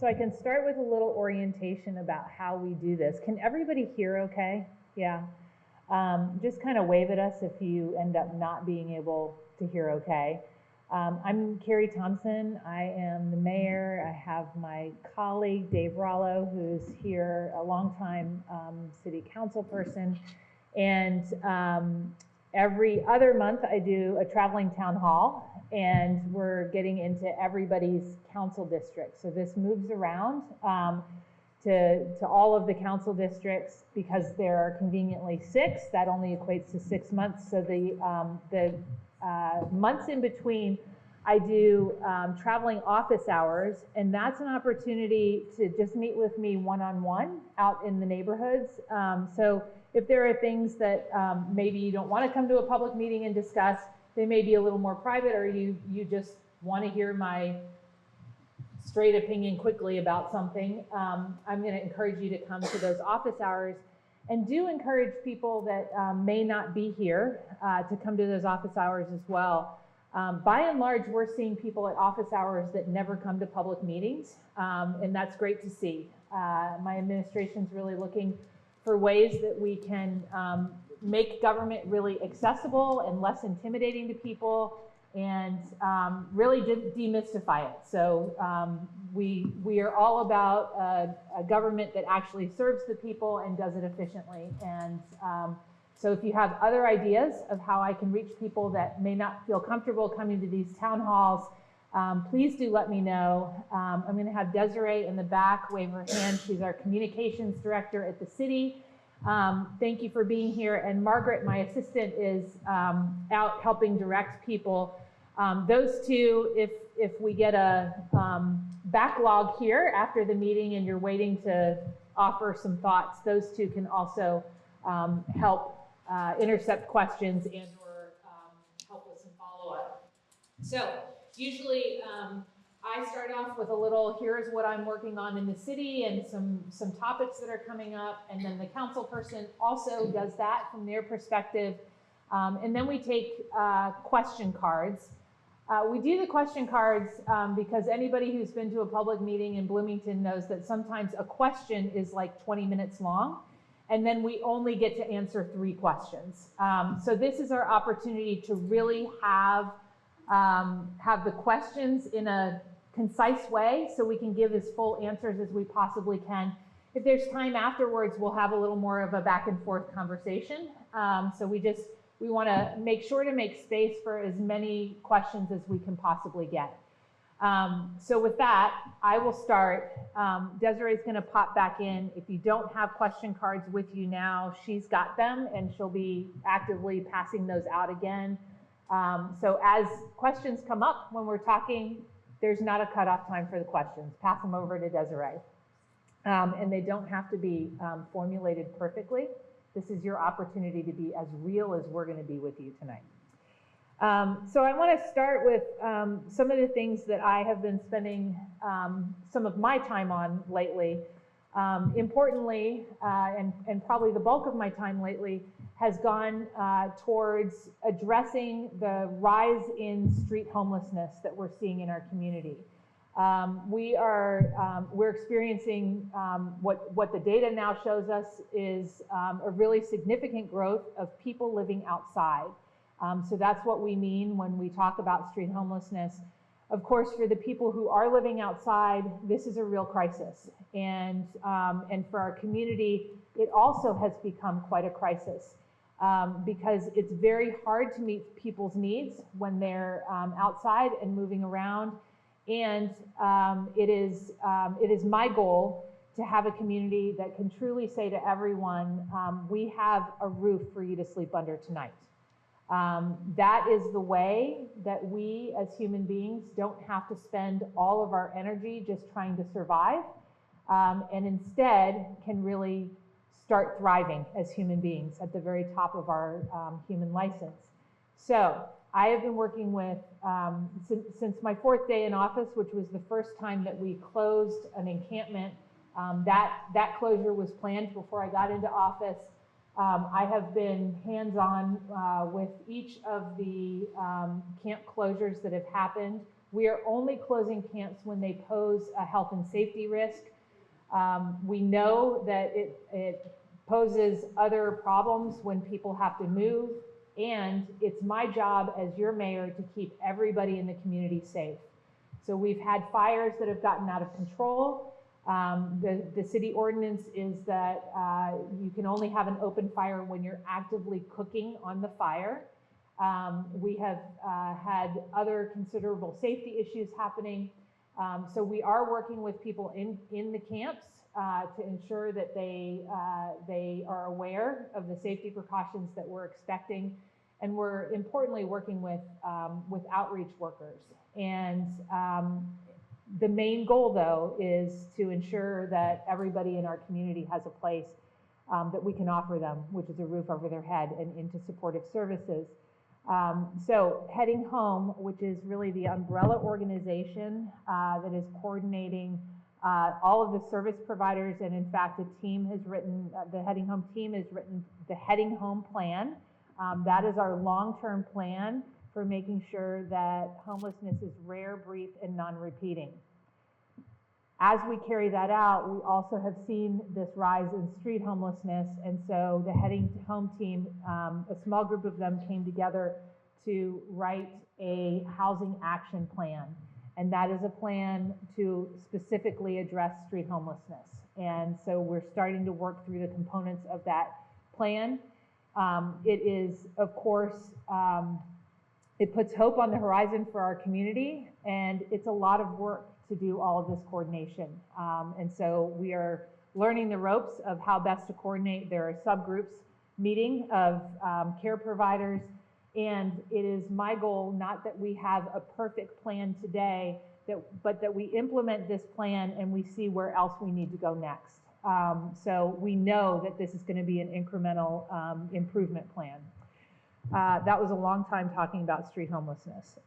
So I can start with a little orientation about how we do this. Can everybody hear okay? Yeah. Just kind of wave at us if you end up not being able to hear okay. I'm Carrie Thomson. I am the mayor. I have my colleague, Dave Rollo, who's here, a longtime city council person. And every other month I do a traveling town hall, and we're getting into everybody's council district. So this moves around to all of the council districts because there are conveniently 6. That only equates to 6 months. So the months in between, I do traveling office hours, and that's an opportunity to just meet with me one-on-one out in the neighborhoods. So if there are things that maybe you don't want to come to a public meeting and discuss, they may be a little more private, or you just want to hear my straight opinion quickly about something, I'm going to encourage you to come to those office hours, and do encourage people that may not be here to come to those office hours as well. By and large, we're seeing people at office hours that never come to public meetings, and that's great to see. My administration's really looking for ways that we can make government really accessible and less intimidating to people, and really demystify it. So we are all about a government that actually serves the people and does it efficiently. And so if you have other ideas of how I can reach people that may not feel comfortable coming to these town halls, please do let me know. I'm going to have Desiree in the back wave her hand. She's our communications director at the city. Thank you for being here. And Margaret, my assistant, is out helping direct people. Those two, if we get a backlog here after the meeting and you're waiting to offer some thoughts, those two can also help intercept questions and or help with some follow-up. So usually I start off with a little, here's what I'm working on in the city and some topics that are coming up, and then the council person also does that from their perspective. And then we take question cards. We do the question cards because anybody who's been to a public meeting in Bloomington knows that sometimes a question is like 20 minutes long, and then we only get to answer 3 questions. So this is our opportunity to really have the questions in a concise way so we can give as full answers as we possibly can. If there's time afterwards, we'll have a little more of a back and forth conversation. So we want to make sure to make space for as many questions as we can possibly get. So with that, I will start. Desiree's going to pop back in. If you don't have question cards with you now, she's got them, and she'll be actively passing those out again. So as questions come up when we're talking, there's not a cutoff time for the questions. Pass them over to Desiree. And they don't have to be formulated perfectly. This is your opportunity to be as real as we're going to be with you tonight. So I want to start with some of the things that I have been spending some of my time on lately. Importantly, and probably the bulk of my time lately, has gone towards addressing the rise in street homelessness that we're seeing in our community. We're experiencing what the data now shows us is a really significant growth of people living outside. So that's what we mean when we talk about street homelessness. Of course, for the people who are living outside, this is a real crisis. And for our community, it also has become quite a crisis because it's very hard to meet people's needs when they're outside and moving around. And it is my goal to have a community that can truly say to everyone, we have a roof for you to sleep under tonight. That is the way that we as human beings don't have to spend all of our energy just trying to survive, and instead can really start thriving as human beings at the very top of our human license. So I have been working with, since my 4th day in office, which was the first time that we closed an encampment. That closure was planned before I got into office. I have been hands-on with each of the camp closures that have happened We are only closing camps when they pose a health and safety risk. We know that it poses other problems when people have to move, and it's my job as your mayor to keep everybody in the community safe. So we've had fires that have gotten out of control. The city ordinance is that you can only have an open fire when you're actively cooking on the fire. We have had other considerable safety issues happening. So we are working with people in the camps to ensure that they are aware of the safety precautions that we're expecting. And we're importantly working with outreach workers. And the main goal, though, is to ensure that everybody in our community has a place that we can offer them, which is a roof over their head and into supportive services. So Heading Home, which is really the umbrella organization that is coordinating all of the service providers, and in fact, the team has written, the Heading Home team has written the Heading Home plan. That is our long-term plan for making sure that homelessness is rare, brief, and non-repeating. As we carry that out, we also have seen this rise in street homelessness, and so the Heading Home team, a small group of them came together to write a housing action plan, and that is a plan to specifically address street homelessness. And so we're starting to work through the components of that plan. It is, of course, it puts hope on the horizon for our community, and it's a lot of work to do all of this coordination. And so we are learning the ropes of how best to coordinate. There are subgroups meeting of care providers, and it is my goal not that we have a perfect plan today, but that we implement this plan and we see where else we need to go next. So we know that this is going to be an incremental improvement plan. That was a long time talking about street homelessness.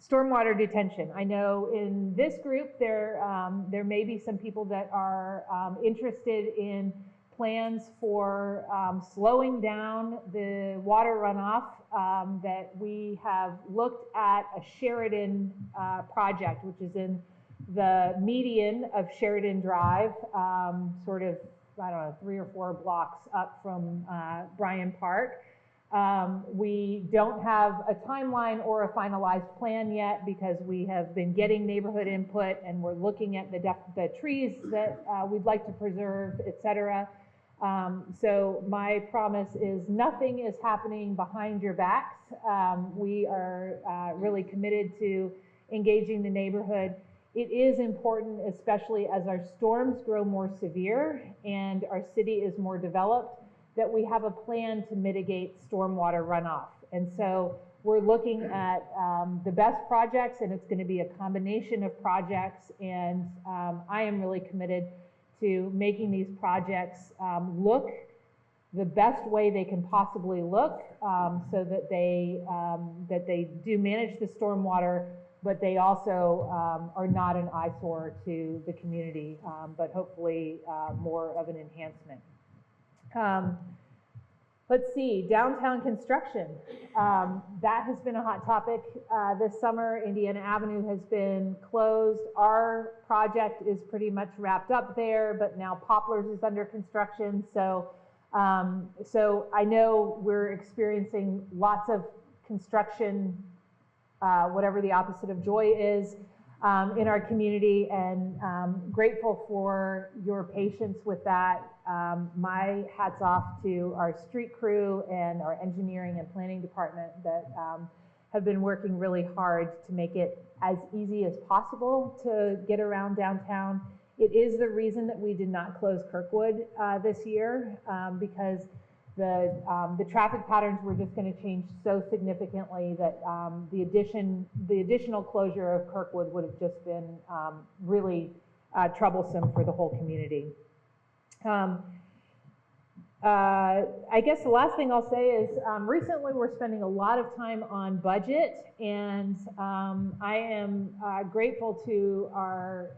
Stormwater detention. I know in this group there may be some people that are interested in plans for slowing down the water runoff. That we have looked at a Sheridan project, which is in the median of Sheridan Drive, sort of, I don't know, 3 or 4 blocks up from Bryan Park. We don't have a timeline or a finalized plan yet because we have been getting neighborhood input and we're looking at the trees that we'd like to preserve, et cetera. So my promise is nothing is happening behind your backs. We are really committed to engaging the neighborhood. It is important, especially as our storms grow more severe and our city is more developed, that we have a plan to mitigate stormwater runoff. And so we're looking at the best projects, and it's going to be a combination of projects. And I am really committed to making these projects look the best way they can possibly look, so that they do manage the stormwater, but they also are not an eyesore to the community, but hopefully more of an enhancement. Let's see, downtown construction. That has been a hot topic this summer. Indiana Avenue has been closed. Our project is pretty much wrapped up there, but now Poplars is under construction. So I know we're experiencing lots of construction, whatever the opposite of joy is, in our community, and grateful for your patience with that. My hat's off to our street crew and our engineering and planning department that have been working really hard to make it as easy as possible to get around downtown. It is the reason that we did not close Kirkwood this year, because the traffic patterns were just going to change so significantly that the additional closure of Kirkwood would have just been really troublesome for the whole community. I guess the last thing I'll say is recently we're spending a lot of time on budget, and I am grateful to our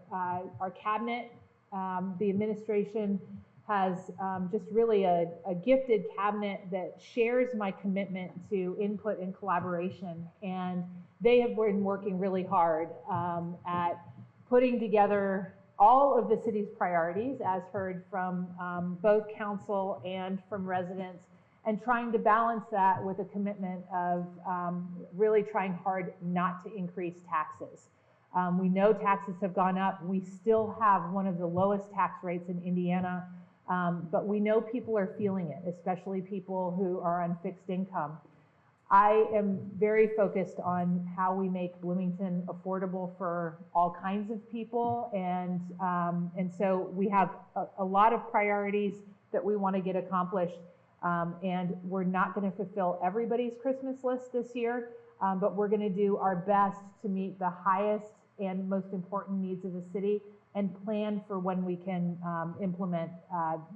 cabinet. The administration has just really a gifted cabinet that shares my commitment to input and collaboration, and they have been working really hard at putting together all of the city's priorities, as heard from both council and from residents, and trying to balance that with a commitment of really trying hard not to increase taxes. We know taxes have gone up. We still have one of the lowest tax rates in Indiana, but we know people are feeling it, especially people who are on fixed income. I am very focused on how we make Bloomington affordable for all kinds of people, and so we have a lot of priorities that we want to get accomplished, and we're not going to fulfill everybody's Christmas list this year, but we're going to do our best to meet the highest and most important needs of the city and plan for when we can implement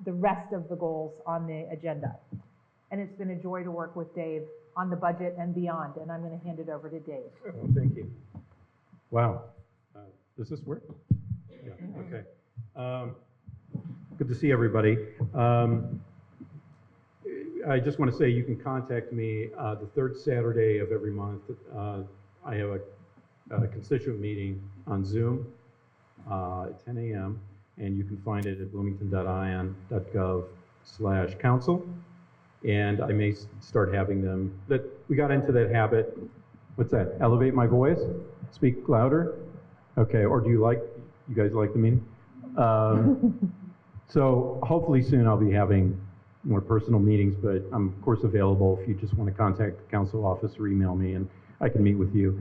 the rest of the goals on the agenda. And it's been a joy to work with Dave on the budget and beyond, and I'm going to hand it over to Dave. Oh, thank you. Wow. Does this work? Yeah, okay. Good to see everybody. I just want to say you can contact me the third Saturday of every month. I have a constituent meeting on Zoom at 10 a.m. and you can find it at bloomington.in.gov/council. And I may start having them. We got into that habit. What's that? Elevate my voice? Speak louder? Okay, or do you guys like the meeting? So hopefully soon I'll be having more personal meetings, but I'm of course available if you just want to contact the council office or email me and I can meet with you.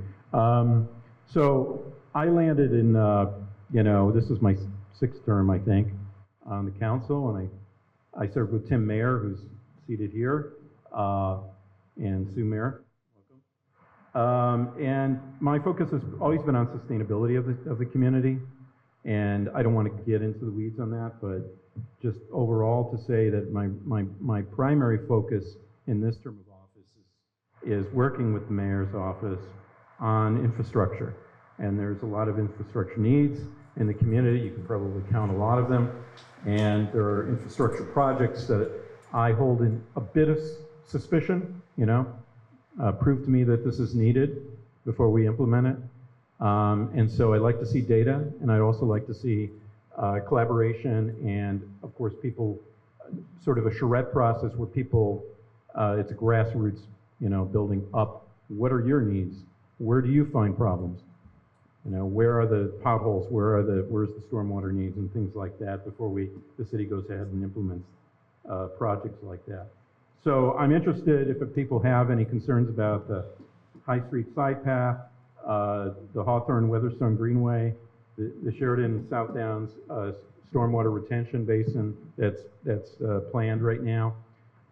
So I landed in, this is my 6th term, I think, on the council, and I served with Tim Mayer, who's seated here, and Sue Mayer. Welcome. And my focus has always been on sustainability of the community, and I don't want to get into the weeds on that, but just overall to say that my primary focus in this term of office is working with the mayor's office on infrastructure. And there's a lot of infrastructure needs in the community. You can probably count a lot of them. And there are infrastructure projects that I hold in a bit of suspicion, prove to me that this is needed before we implement it. And so I like to see data, and I'd also like to see collaboration and, of course, people, sort of a charrette process where people, it's a grassroots, building up. What are your needs? Where do you find problems? Where are the potholes? Where's the stormwater needs and things like that before the city goes ahead and implements projects like that. So I'm interested if people have any concerns about the High Street Side Path, the Hawthorne Weatherstone Greenway, the Sheridan South Downs stormwater retention basin that's planned right now.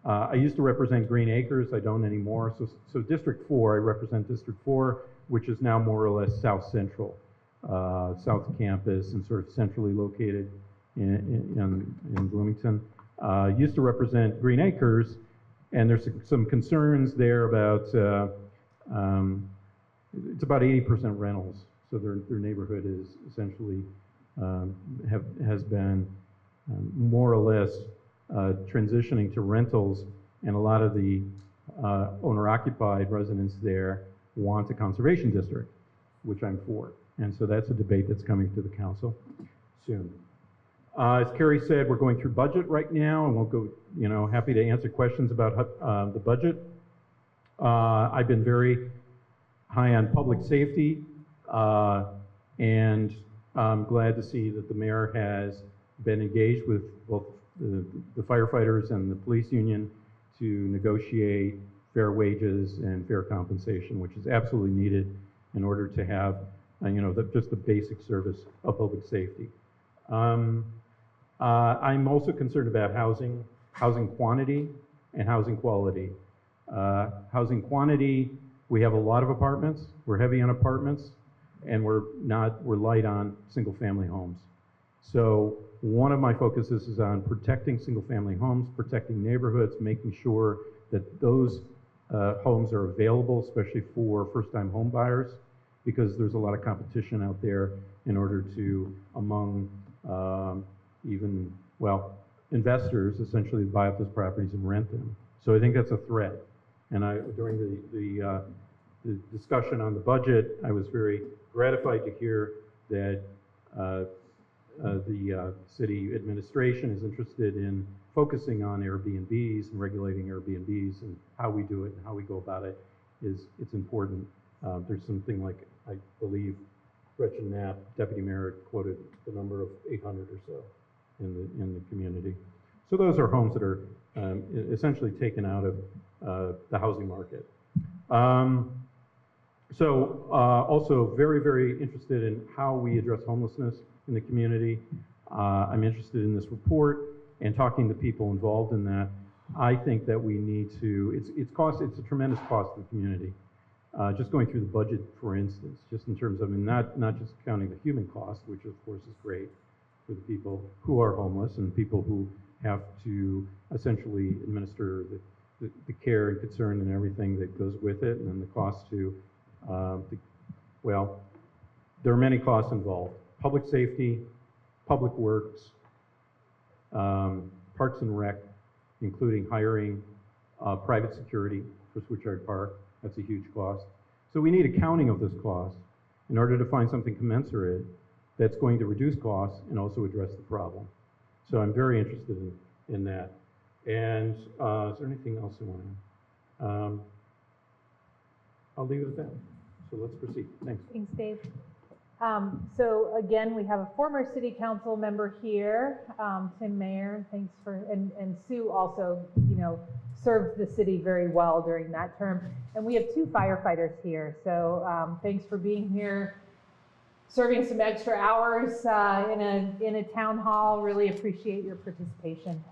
I used to represent Green Acres. I don't anymore. So District 4, I represent District 4, which is now more or less South Central, South Campus, and sort of centrally located in Bloomington. Used to represent Green Acres, and there's some concerns there about, it's about 80% rentals. So their neighborhood is essentially, has been more or less transitioning to rentals, and a lot of the owner-occupied residents there want a conservation district, which I'm for. And so that's a debate that's coming to the council soon. As Carrie said, we're going through budget right now, and we'll go, happy to answer questions about the budget. I've been very high on public safety, and I'm glad to see that the mayor has been engaged with both the firefighters and the police union to negotiate fair wages and fair compensation, which is absolutely needed in order to have, just the basic service of public safety. I'm also concerned about housing quantity and housing quality. Housing quantity, we have a lot of apartments. We're heavy on apartments, and we're light on single-family homes. So one of my focuses is on protecting single-family homes, protecting neighborhoods, making sure that those homes are available, especially for first-time home buyers, because there's a lot of competition out there in order to, among investors, essentially buy up those properties and rent them. So I think that's a threat. And during the discussion on the budget, I was very gratified to hear that the city administration is interested in focusing on Airbnbs and regulating Airbnbs, and how we do it and how we go about it it's important. There's something like, I believe Gretchen Knapp, Deputy Mayor, quoted the number of 800 or so in the community. So those are homes that are essentially taken out of the housing market. Also very, very interested in how we address homelessness in the community. I'm interested in this report and talking to people involved in that. I think that we need to, it's a tremendous cost to the community. Just going through the budget, for instance, just in terms of, not just counting the human cost, which of course is great for the people who are homeless and people who have to essentially administer the care and concern and everything that goes with it, and then the cost to, well, there are many costs involved. Public safety, public works, parks and rec, including hiring private security for Switchyard Park. That's a huge cost. So we need accounting of this cost in order to find something commensurate that's going to reduce costs and also address the problem. So I'm very interested in that. And is there anything else I want to? I'll leave it at that. So let's proceed. Thanks. Thanks, Dave. So again, we have a former city council member here, Tim Mayer. Thanks for, and Sue also, served the city very well during that term. And we have 2 firefighters here. So thanks for being here, serving some extra hours in a town hall. Really appreciate your participation.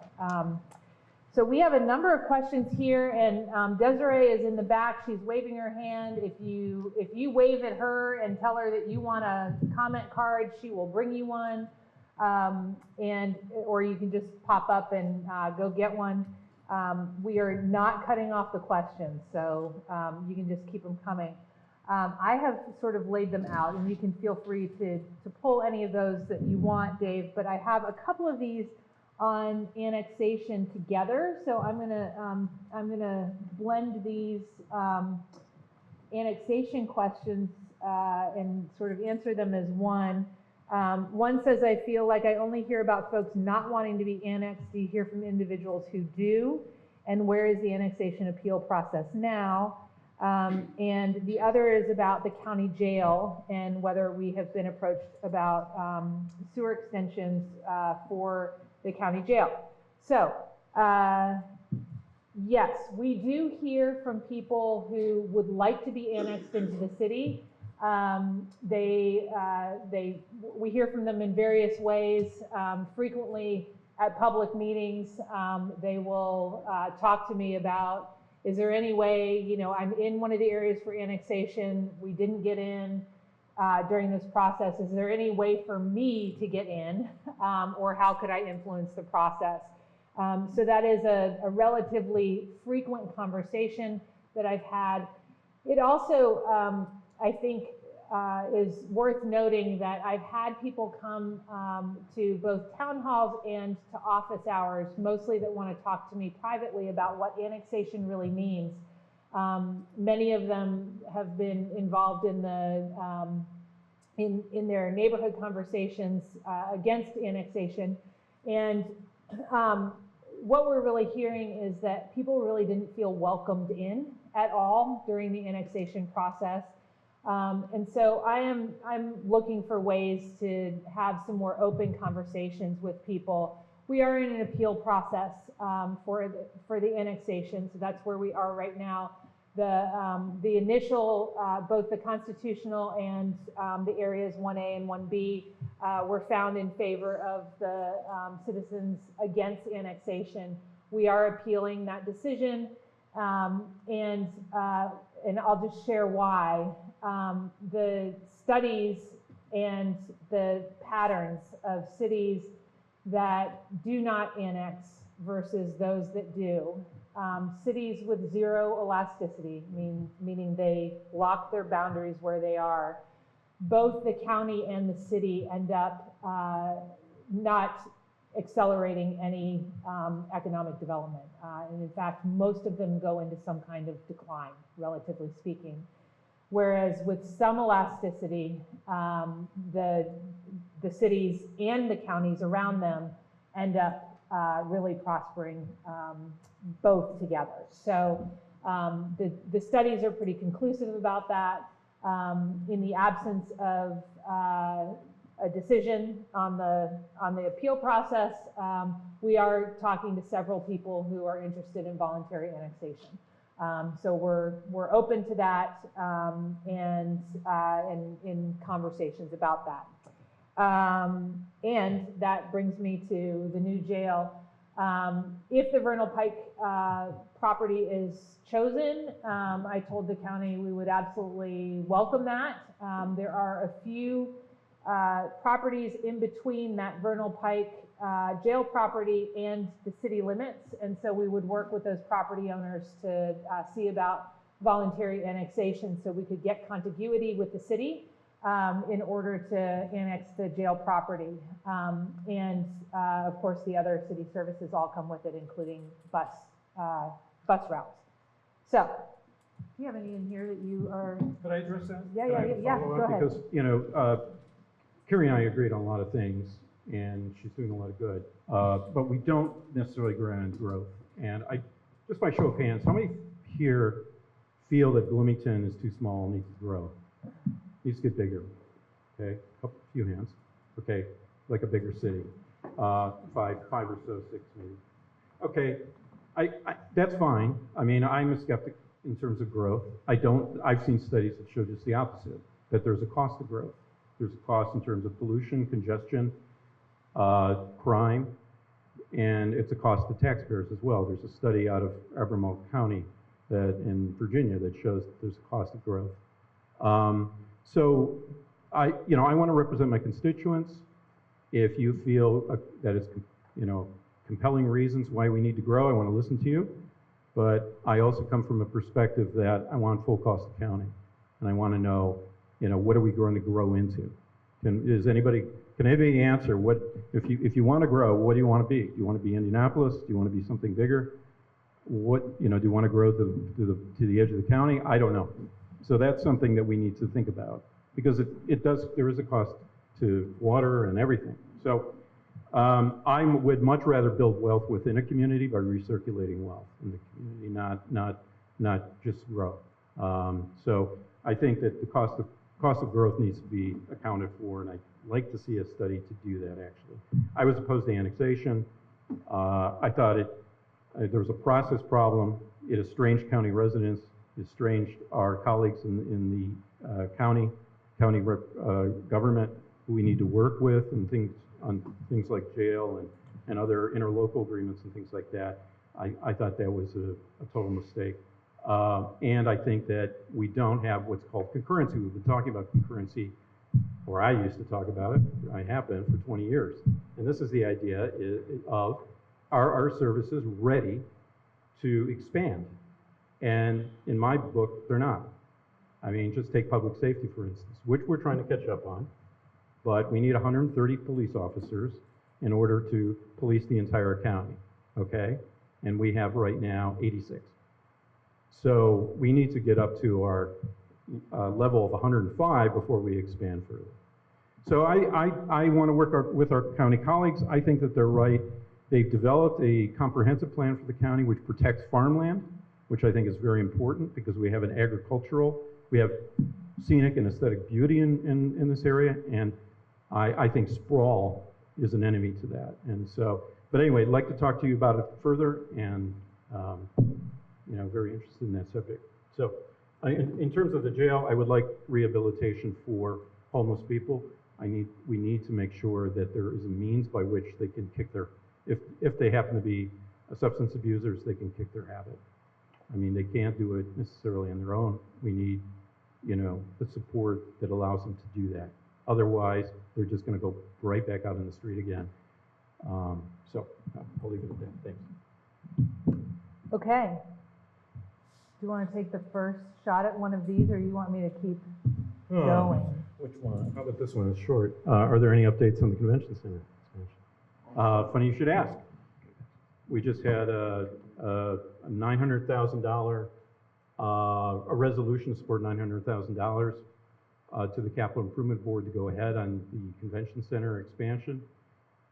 So we have a number of questions here, and Desiree is in the back. She's waving her hand. If you wave at her and tell her that you want a comment card, she will bring you one, or you can just pop up and go get one. We are not cutting off the questions, so you can just keep them coming. I have sort of laid them out, and you can feel free to pull any of those that you want, Dave, but I have a couple of these on annexation together. So I'm gonna blend these annexation questions and sort of answer them as one. One says, I feel like I only hear about folks not wanting to be annexed. Do you hear from individuals who do? And where is the annexation appeal process now? And the other is about the county jail and whether we have been approached about sewer extensions for the county jail. So, yes, we do hear from people who would like to be annexed into the city. We hear from them in various ways. Frequently at public meetings, they will talk to me about, is there any way, I'm in one of the areas for annexation, we didn't get in during this process. Is there any way for me to get in, or how could I influence the process? So that is a relatively frequent conversation that I've had. It also, I think, is worth noting that I've had people come to both town halls and to office hours, mostly that want to talk to me privately about what annexation really means. Many of them have been involved in in their neighborhood conversations against annexation, and what we're really hearing is that people really didn't feel welcomed in at all during the annexation process. And so I'm looking for ways to have some more open conversations with people. We are in an appeal process for the annexation, so that's where we are right now. The initial, both the constitutional and the areas 1A and 1B were found in favor of the citizens against annexation. We are appealing that decision, and I'll just share why. The studies and the patterns of cities that do not annex versus those that do. Cities with zero elasticity, meaning they lock their boundaries where they are. Both the county and the city end up not accelerating any economic development. And in fact, most of them go into some kind of decline, relatively speaking. Whereas with some elasticity, the cities and the counties around them end up really prospering both together. So the studies are pretty conclusive about that. In the absence of a decision on the appeal process, we are talking to several people who are interested in voluntary annexation. So we're open to that and in conversations about that. And that brings me to the new jail. If the Vernal Pike property is chosen, I told the county we would absolutely welcome that. There are a few properties in between that Vernal Pike jail property and the city limits, and so we would work with those property owners to see about voluntary annexation so we could get contiguity with the city in order to annex the jail property. And of course the other city services all come with it, including bus routes. So, do you have any in here that you are? Could I address that? Yeah, go ahead. Because, you know, Carrie and I agreed on a lot of things, and she's doing a lot of good, but we don't necessarily agree on growth. And just by show of hands, how many here feel that Bloomington is too small and needs to grow? Needs to get bigger. Okay, a few hands. Okay, like a bigger city, five or so, six maybe. Okay, that's fine. I mean, I'm a skeptic in terms of growth. I've seen studies that show just the opposite, that there's a cost to growth. There's a cost in terms of pollution, congestion, crime, and it's a cost to taxpayers as well. There's a study out of Albemarle County in Virginia that shows that there's a cost of growth. So I want to represent my constituents. If you feel that it's, compelling reasons why we need to grow, I want to listen to you. But I also come from a perspective that I want full cost accounting, and I want to know, what are we going to grow into? Can anybody answer what if you want to grow? What do you want to be? Do you want to be Indianapolis? Do you want to be something bigger? What do you want to grow to the edge of the county? I don't know. So that's something that we need to think about, because there is a cost to water and everything. So I would much rather build wealth within a community by recirculating wealth in the community, not just grow. So I think that the cost of growth needs to be accounted for, and I'd like to see a study to do that, actually. I was opposed to annexation. I thought there was a process problem. It estranged county residents, estranged our colleagues in the county government who we need to work with, and things like jail and other interlocal agreements and things like that. I thought that was a total mistake. And I think that we don't have what's called concurrency. We've been talking about concurrency, or I used to talk about it. I have been for 20 years. And this is the idea of, are our services ready to expand? And in my book, they're not. I mean, just take public safety, for instance, which we're trying to catch up on. But we need 130 police officers in order to police the entire county, okay? And we have right now 86. So we need to get up to our level of 105 before we expand further. So I want to work with our county colleagues. I think that they're right. They've developed a comprehensive plan for the county which protects farmland, which I think is very important because we have we have scenic and aesthetic beauty in this area, and I think sprawl is an enemy to that. And so, but anyway, I'd like to talk to you about it further, and very interested in that subject. So in terms of the jail, I would like rehabilitation for homeless people. We need to make sure that there is a means by which they can kick if they happen to be substance abusers, they can kick their habit. I mean, they can't do it necessarily on their own. We need, the support that allows them to do that. Otherwise, they're just going to go right back out in the street again. So I'll leave it at that. Thanks. Okay. Do you want to take the first shot at one of these, or you want me to keep going? Which one? How about this one? It's short. Are there any updates on the convention center expansion? Funny you should ask. We just had a $900,000 A resolution to support $900,000 to the Capital Improvement Board to go ahead on the convention center expansion.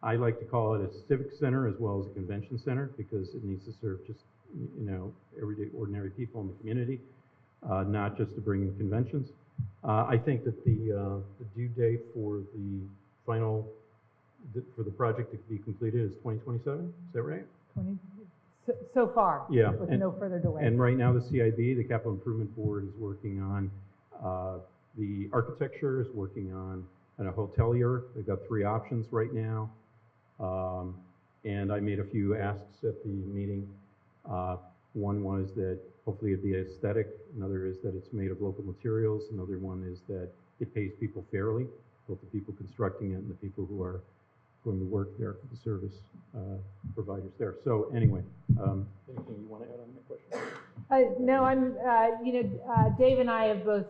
I like to call it a civic center as well as a convention center because it needs to serve just, everyday ordinary people in the community, not just to bring in conventions. I think that the due date for the final, for the project to be completed is 2027, is that right? So far, yeah, with no further delay. And right now the CIB, the Capital Improvement Board, is working on the architecture, is working on a hotelier. They've got 3 options right now. And I made a few asks at the meeting. One was that hopefully it'd be aesthetic. Another is that it's made of local materials. Another one is that it pays people fairly, both the people constructing it and the people who are going to work there, the service providers there. So anyway, anything you want to add on that question? No, I'm, Dave and I have both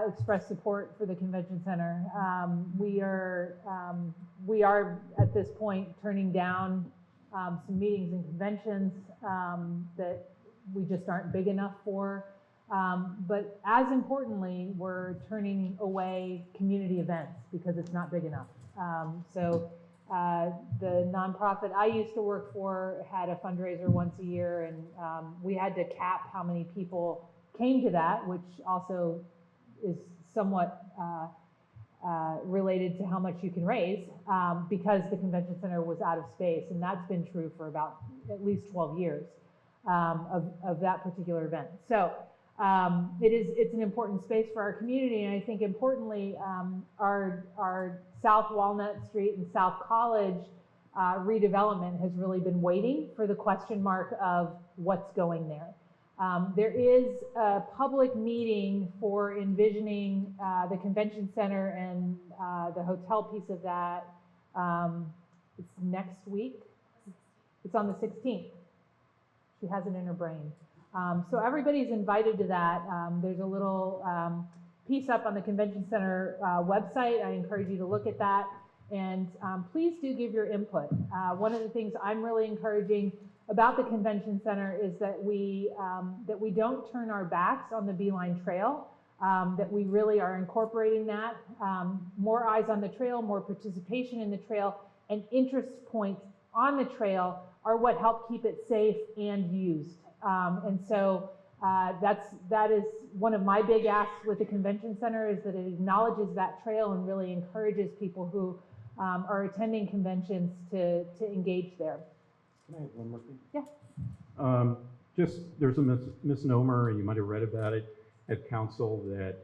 expressed support for the convention center. We are at this point turning down some meetings and conventions that we just aren't big enough for. But as importantly, we're turning away community events because it's not big enough. The nonprofit I used to work for had a fundraiser once a year, and we had to cap how many people came to that, which also is somewhat related to how much you can raise because the convention center was out of space, and that's been true for about at least 12 years of that particular event. So it's an important space for our community, and I think importantly, our South Walnut Street and South College redevelopment has really been waiting for the question mark of what's going there. There is a public meeting for envisioning the convention center and the hotel piece of that. It's next week. It's on the 16th. She has it in her brain. So everybody's invited to that. There's a little piece up on the Convention Center website. I encourage you to look at that. And please do give your input. One of the things I'm really encouraging about the Convention Center is that we don't turn our backs on the Beeline Trail, that we really are incorporating that. More eyes on the trail, more participation in the trail, and interest points on the trail are what help keep it safe and used. And so that is one of my big asks with the convention center, is that it acknowledges that trail and really encourages people who are attending conventions to engage there. Can I have one more thing? Yeah. Just there's a misnomer, and you might have read about it at council, that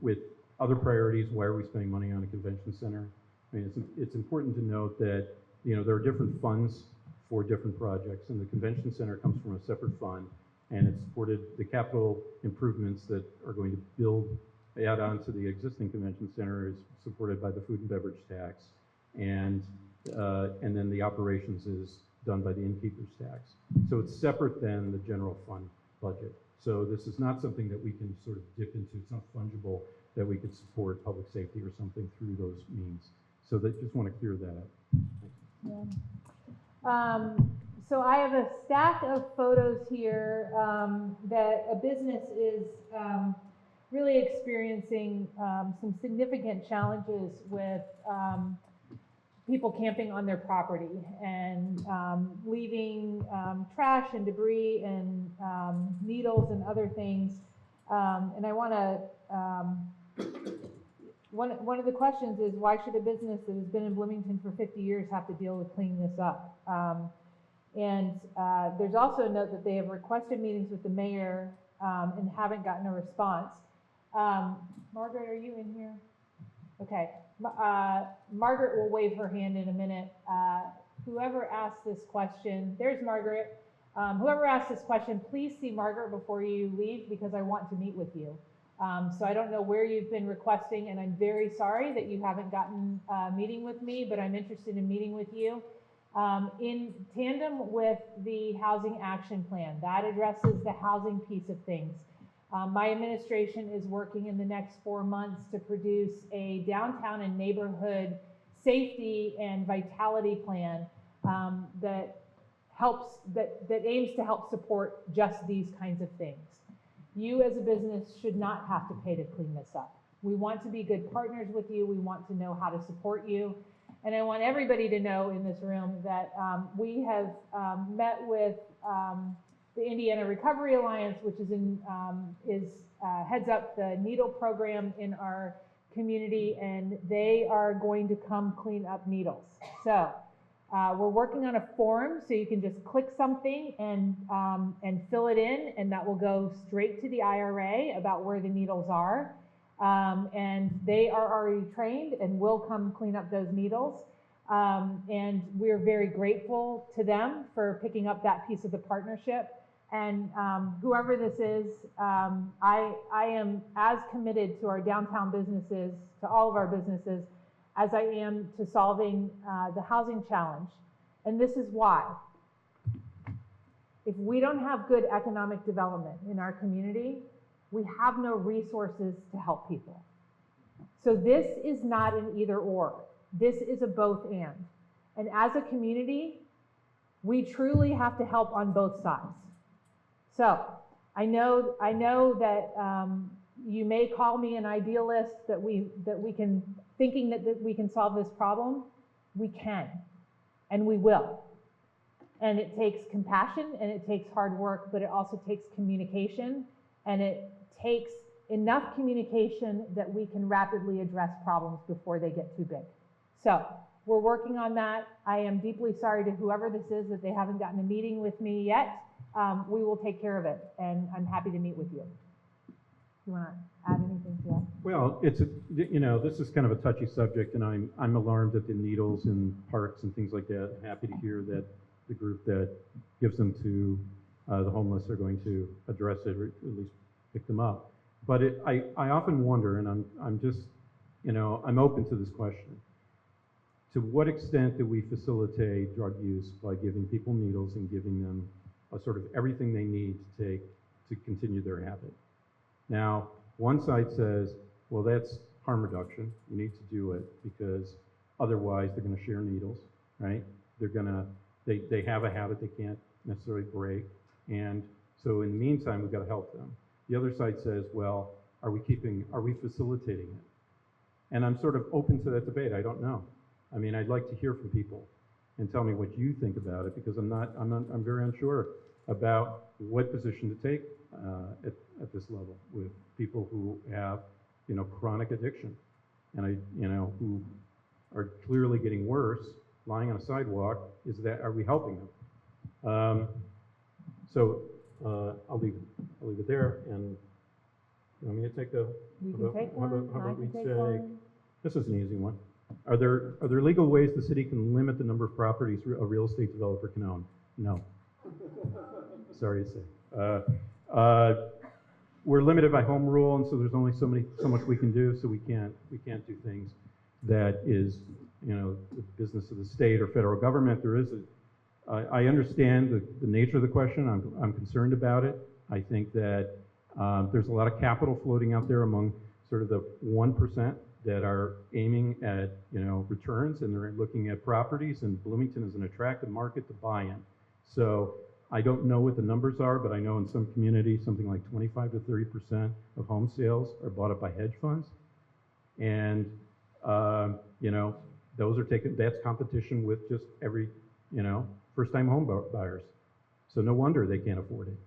with other priorities, why are we spending money on a convention center? I mean, it's important to note that there are different funds for different projects, and the convention center comes from a separate fund, and it's supported the capital improvements that are going to add on to the existing convention center is supported by the food and beverage tax, and then the operations is done by the innkeeper's tax. So it's separate than the general fund budget. So this is not something that we can sort of dip into. It's not fungible that we could support public safety or something through those means. So just want to clear that up. Yeah. So I have a stack of photos here that a business is really experiencing some significant challenges with people camping on their property and leaving trash and debris and needles and other things. And I want to, one of the questions is, why should a business that has been in Bloomington for 50 years have to deal with cleaning this up? And there's also a note that they have requested meetings with the mayor and haven't gotten a response. Margaret, are you in here? Okay. Margaret will wave her hand in a minute. Whoever asked this question, there's Margaret. Whoever asked this question, please see Margaret before you leave, because I want to meet with you. So I don't know where you've been requesting, and I'm very sorry that you haven't gotten a meeting with me, but I'm interested in meeting with you. In tandem with the housing action plan, that addresses the housing piece of things. My administration is working in the next 4 months to produce a downtown and neighborhood safety and vitality plan that aims to help support just these kinds of things. You as a business should not have to pay to clean this up. We want to be good partners with you. We want to know how to support you. And I want everybody to know in this room that we have met with the Indiana Recovery Alliance, which heads up the needle program in our community, and they are going to come clean up needles. So we're working on a form, so you can just click something and fill it in, and that will go straight to the IRA about where the needles are. And they are already trained and will come clean up those needles. And we're very grateful to them for picking up that piece of the partnership. And whoever this is, I am as committed to our downtown businesses, to all of our businesses, as I am to solving the housing challenge. And this is why. If we don't have good economic development in our community, we have no resources to help people. So this is not an either or. This is a both and. And as a community, we truly have to help on both sides. So I know that you may call me an idealist, that we can, thinking that we can solve this problem. We can, and we will. And it takes compassion, and it takes hard work, but it also takes communication, and it takes enough communication that we can rapidly address problems before they get too big. So we're working on that. I am deeply sorry to whoever this is that they haven't gotten a meeting with me yet. We will take care of it, and I'm happy to meet with you. You want to add anything to that? Well, it's this is kind of a touchy subject, and I'm alarmed at the needles in parks and things like that. Happy to hear that the group that gives them to the homeless are going to address it, or at least pick them up. But I often wonder, and I'm just, I'm open to this question. To what extent do we facilitate drug use by giving people needles and giving them a sort of everything they need to take to continue their habit? Now, one side says, well, that's harm reduction. You need to do it because otherwise they're going to share needles, right? They have a habit they can't necessarily break. And so in the meantime, we've got to help them. The other side says, well, are we facilitating it? And I'm sort of open to that debate. I don't know. I mean, I'd like to hear from people and tell me what you think about it, because I'm very unsure about what position to take at this level with people who have, chronic addiction, and who are clearly getting worse, lying on a sidewalk. Are we helping them? So I'll leave it there. And you want me to take the? You can take one. How about we take say? One. This is an easy one. Are there legal ways the city can limit the number of properties a real estate developer can own? No. Sorry to say. We're limited by home rule, and so there's only so much we can do. So we can't do things that is, the business of the state or federal government. I understand the nature of the question. I'm concerned about it. I think that there's a lot of capital floating out there among sort of the 1% that are aiming at returns, and they're looking at properties, and Bloomington is an attractive market to buy in. So I don't know what the numbers are, but I know in some communities something like 25 to 30% of home sales are bought up by hedge funds, and those are that's competition with just every first-time home buyers. So no wonder they can't afford it.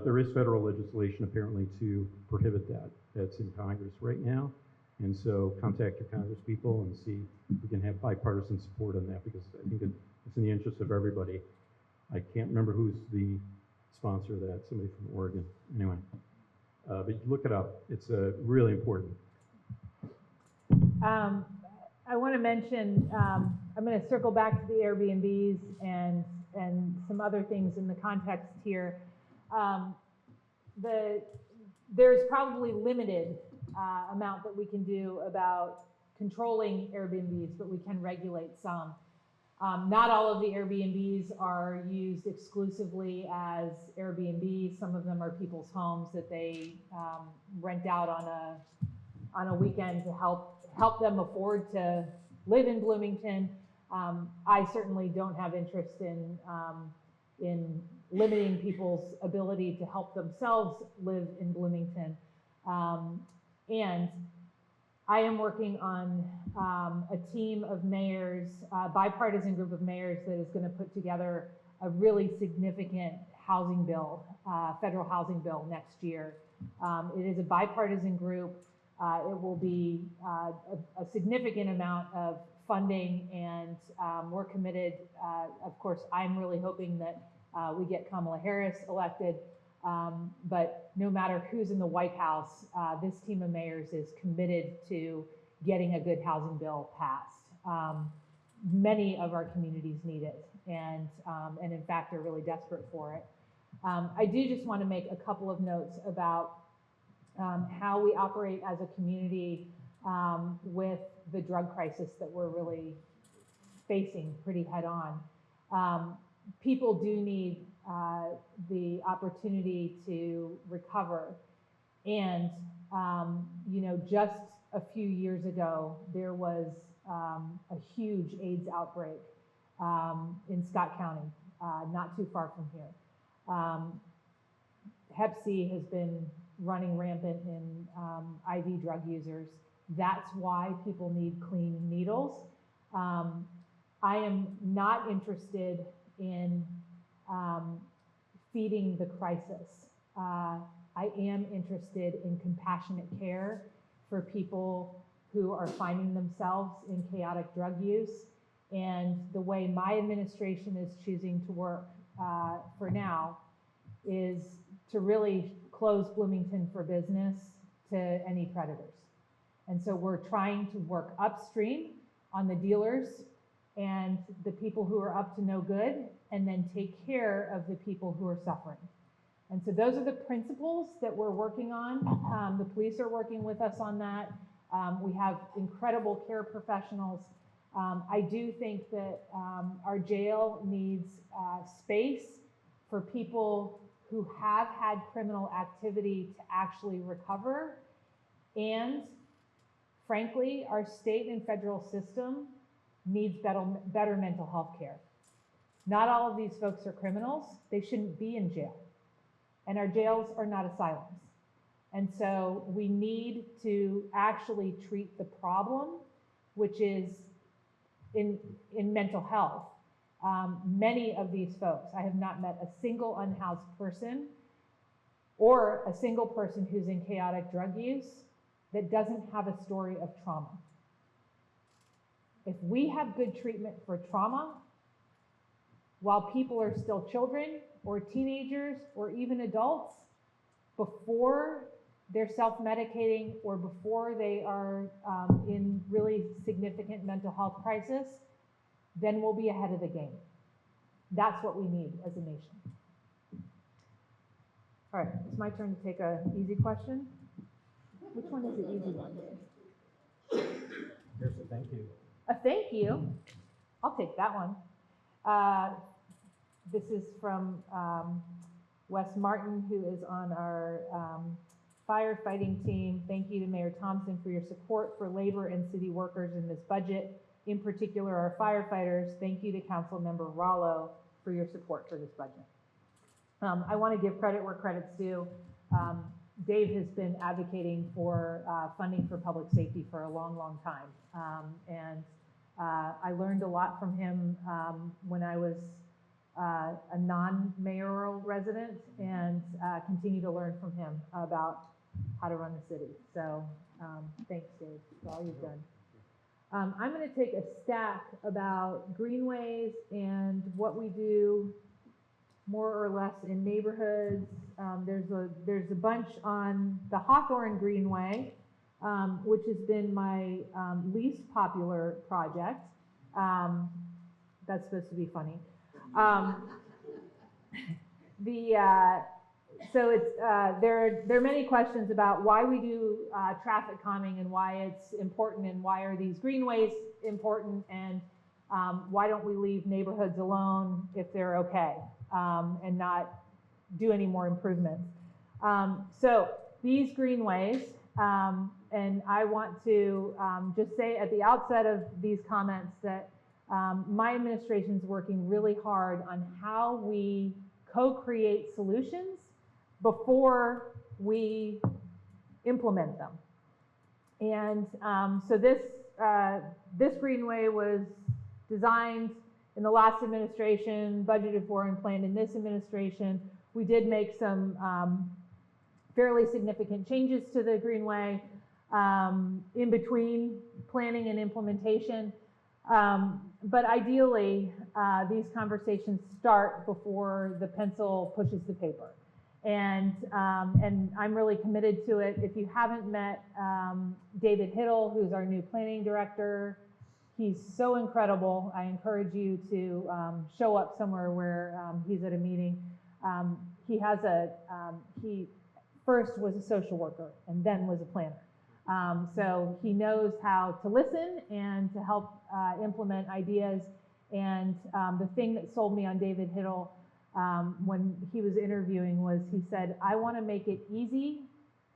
There is federal legislation apparently to prohibit that. That's in Congress right now. And so contact your Congress people and see if we can have bipartisan support on that, because I think it's in the interest of everybody. I can't remember who's the sponsor of that, somebody from Oregon. Anyway, but look it up. It's really important. I want to mention, I'm going to circle back to the Airbnbs and some other things in the context here. There's probably limited amount that we can do about controlling Airbnbs, but we can regulate some. Not all of the Airbnbs are used exclusively as Airbnbs. Some of them are people's homes that they rent out on a weekend to help them afford to live in Bloomington. I certainly don't have interest in limiting people's ability to help themselves live in Bloomington. And I am working on a team of mayors, a bipartisan group of mayors that is going to put together a really significant housing bill, federal housing bill next year. It is a bipartisan group. It will be a significant amount of funding, and we're committed. Of course, I'm really hoping that we get Kamala Harris elected, but no matter who's in the White House, this team of mayors is committed to getting a good housing bill passed. Many of our communities need it, and in fact are really desperate for it. I do just want to make a couple of notes about how we operate as a community with the drug crisis that we're really facing pretty head on. People do need the opportunity to recover. And, you know, just a few years ago, there was a huge AIDS outbreak in Scott County, not too far from here. Hep C has been running rampant in IV drug users. That's why people need clean needles. I am not interested in feeding the crisis. I am interested in compassionate care for people who are finding themselves in chaotic drug use. And the way my administration is choosing to work for now is to really close Bloomington for business to any predators. And so we're trying to work upstream on the dealers and the people who are up to no good, and then take care of the people who are suffering. And so those are the principles that we're working on. The police are working with us on that. We have incredible care professionals. I do think that our jail needs space for people who have had criminal activity to actually recover. And frankly, our state and federal system needs better mental health care. Not all of these folks are criminals. They shouldn't be in jail. And our jails are not asylums. And so we need to actually treat the problem, which is in mental health. Many of these folks, I have not met a single unhoused person or a single person who's in chaotic drug use that doesn't have a story of trauma. If we have good treatment for trauma, while people are still children or teenagers or even adults, before they're self-medicating or before they are in really significant mental health crisis, then we'll be ahead of the game. That's what we need as a nation. All right, it's my turn to take an easy question. Which one is the easy one? Here's a thank you. A thank you? I'll take that one. This is from Wes Martin, who is on our firefighting team. Thank you to Mayor Thomson for your support for labor and city workers in this budget, in particular our firefighters. Thank you to Councilmember Rollo for your support for this budget. I want to give credit where credit's due. Dave has been advocating for funding for public safety for a long, long time. And I learned a lot from him when I was a non-mayoral resident, and continue to learn from him about how to run the city. So thanks, Dave, for all you've done. I'm going to take a stack about greenways and what we do more or less in neighborhoods. There's a bunch on the Hawthorne Greenway, which has been my least popular project. That's supposed to be funny. So it's there are many questions about why we do traffic calming and why it's important, and why are these greenways important, and why don't we leave neighborhoods alone if they're okay, and not do any more improvements. So these greenways, and I want to just say at the outset of these comments that my administration is working really hard on how we co-create solutions before we implement them. And so this greenway was designed in the last administration, budgeted for and planned in this administration. We did make some fairly significant changes to the greenway in between planning and implementation. But ideally, these conversations start before the pencil pushes the paper. And I'm really committed to it. If you haven't met David Hiddle, who's our new planning director, he's so incredible. I encourage you to show up somewhere where he's at a meeting. He first was a social worker and then was a planner. So he knows how to listen and to help implement ideas. And the thing that sold me on David Hiddle when he was interviewing was he said, I want to make it easy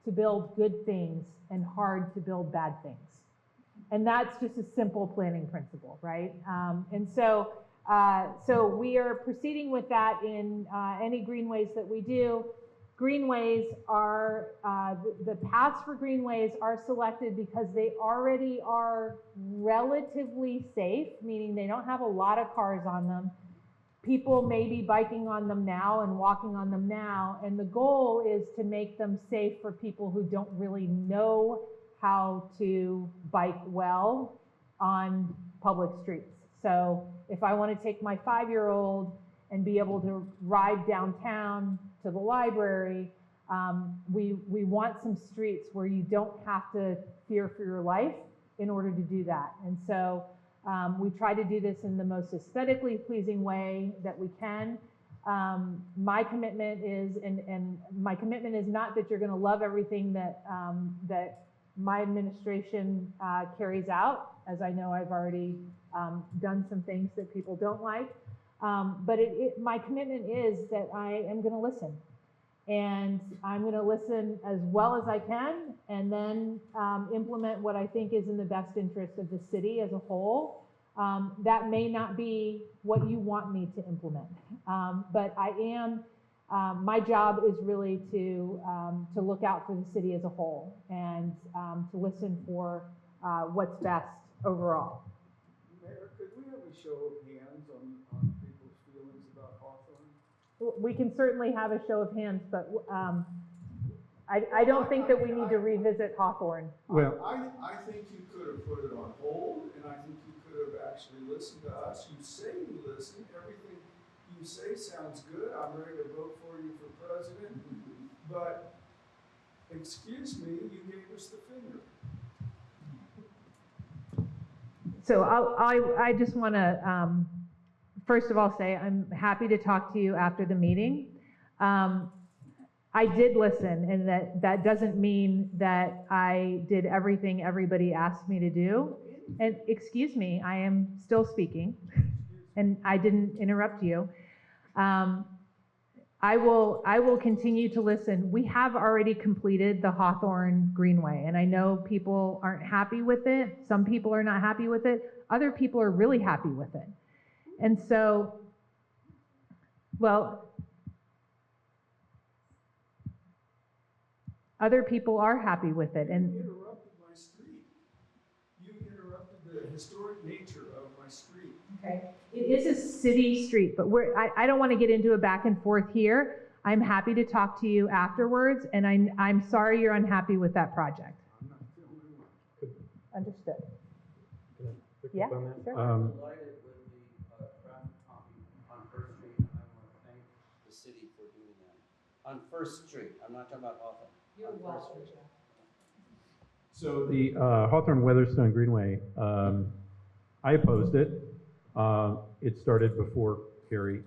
to build good things and hard to build bad things. And that's just a simple planning principle, right? And so we are proceeding with that in any greenways that we do. Greenways are, the paths for greenways are selected because they already are relatively safe, meaning they don't have a lot of cars on them. People may be biking on them now and walking on them now, and the goal is to make them safe for people who don't really know how to bike well on public streets. So if I want to take my 5-year-old and be able to ride downtown to the library, we want some streets where you don't have to fear for your life in order to do that. And so we try to do this in the most aesthetically pleasing way that we can. My commitment is, and my commitment is not that you're going to love everything that my administration carries out, as I know I've already done some things that people don't like. But my commitment is that I am going to listen. And I'm going to listen as well as I can, and then implement what I think is in the best interest of the city as a whole. That may not be what you want me to implement, but I am. My job is really to look out for the city as a whole and to listen for what's best overall. Mayor, could we have a show of hands on people's feelings about Hawthorne? We can certainly have a show of hands, but I don't think that we need to revisit Hawthorne. Well, I think you could have put it on hold, and I think you could have actually listened to us. You say you listen. Everything you say sounds good. I'm ready to vote for you for president. But, excuse me, you gave us the finger. So I just want to, first of all, say I'm happy to talk to you after the meeting. I did listen, and that doesn't mean that I did everything everybody asked me to do. And excuse me, I am still speaking, and I didn't interrupt you. I will continue to listen. We have already completed the Hawthorne Greenway, and I know people aren't happy with it. Some people are not happy with it. Other people are really happy with it. And so, well, other people are happy with it. And you interrupted my street. You interrupted the historic nature of my street. Okay. It is a city street, but I don't want to get into a back and forth here. I'm happy to talk to you afterwards, and I'm sorry you're unhappy with that project. I'm not the only one. Understood. Can I pick Yeah, up on that? sure. I'm delighted with the traffic calming on First Street, and I want to thank the city for doing that. On First Street, I'm not talking about Hawthorne. You're on First welcome. Street. So the Hawthorne Weatherstone Greenway, I opposed it. It started before Carrie.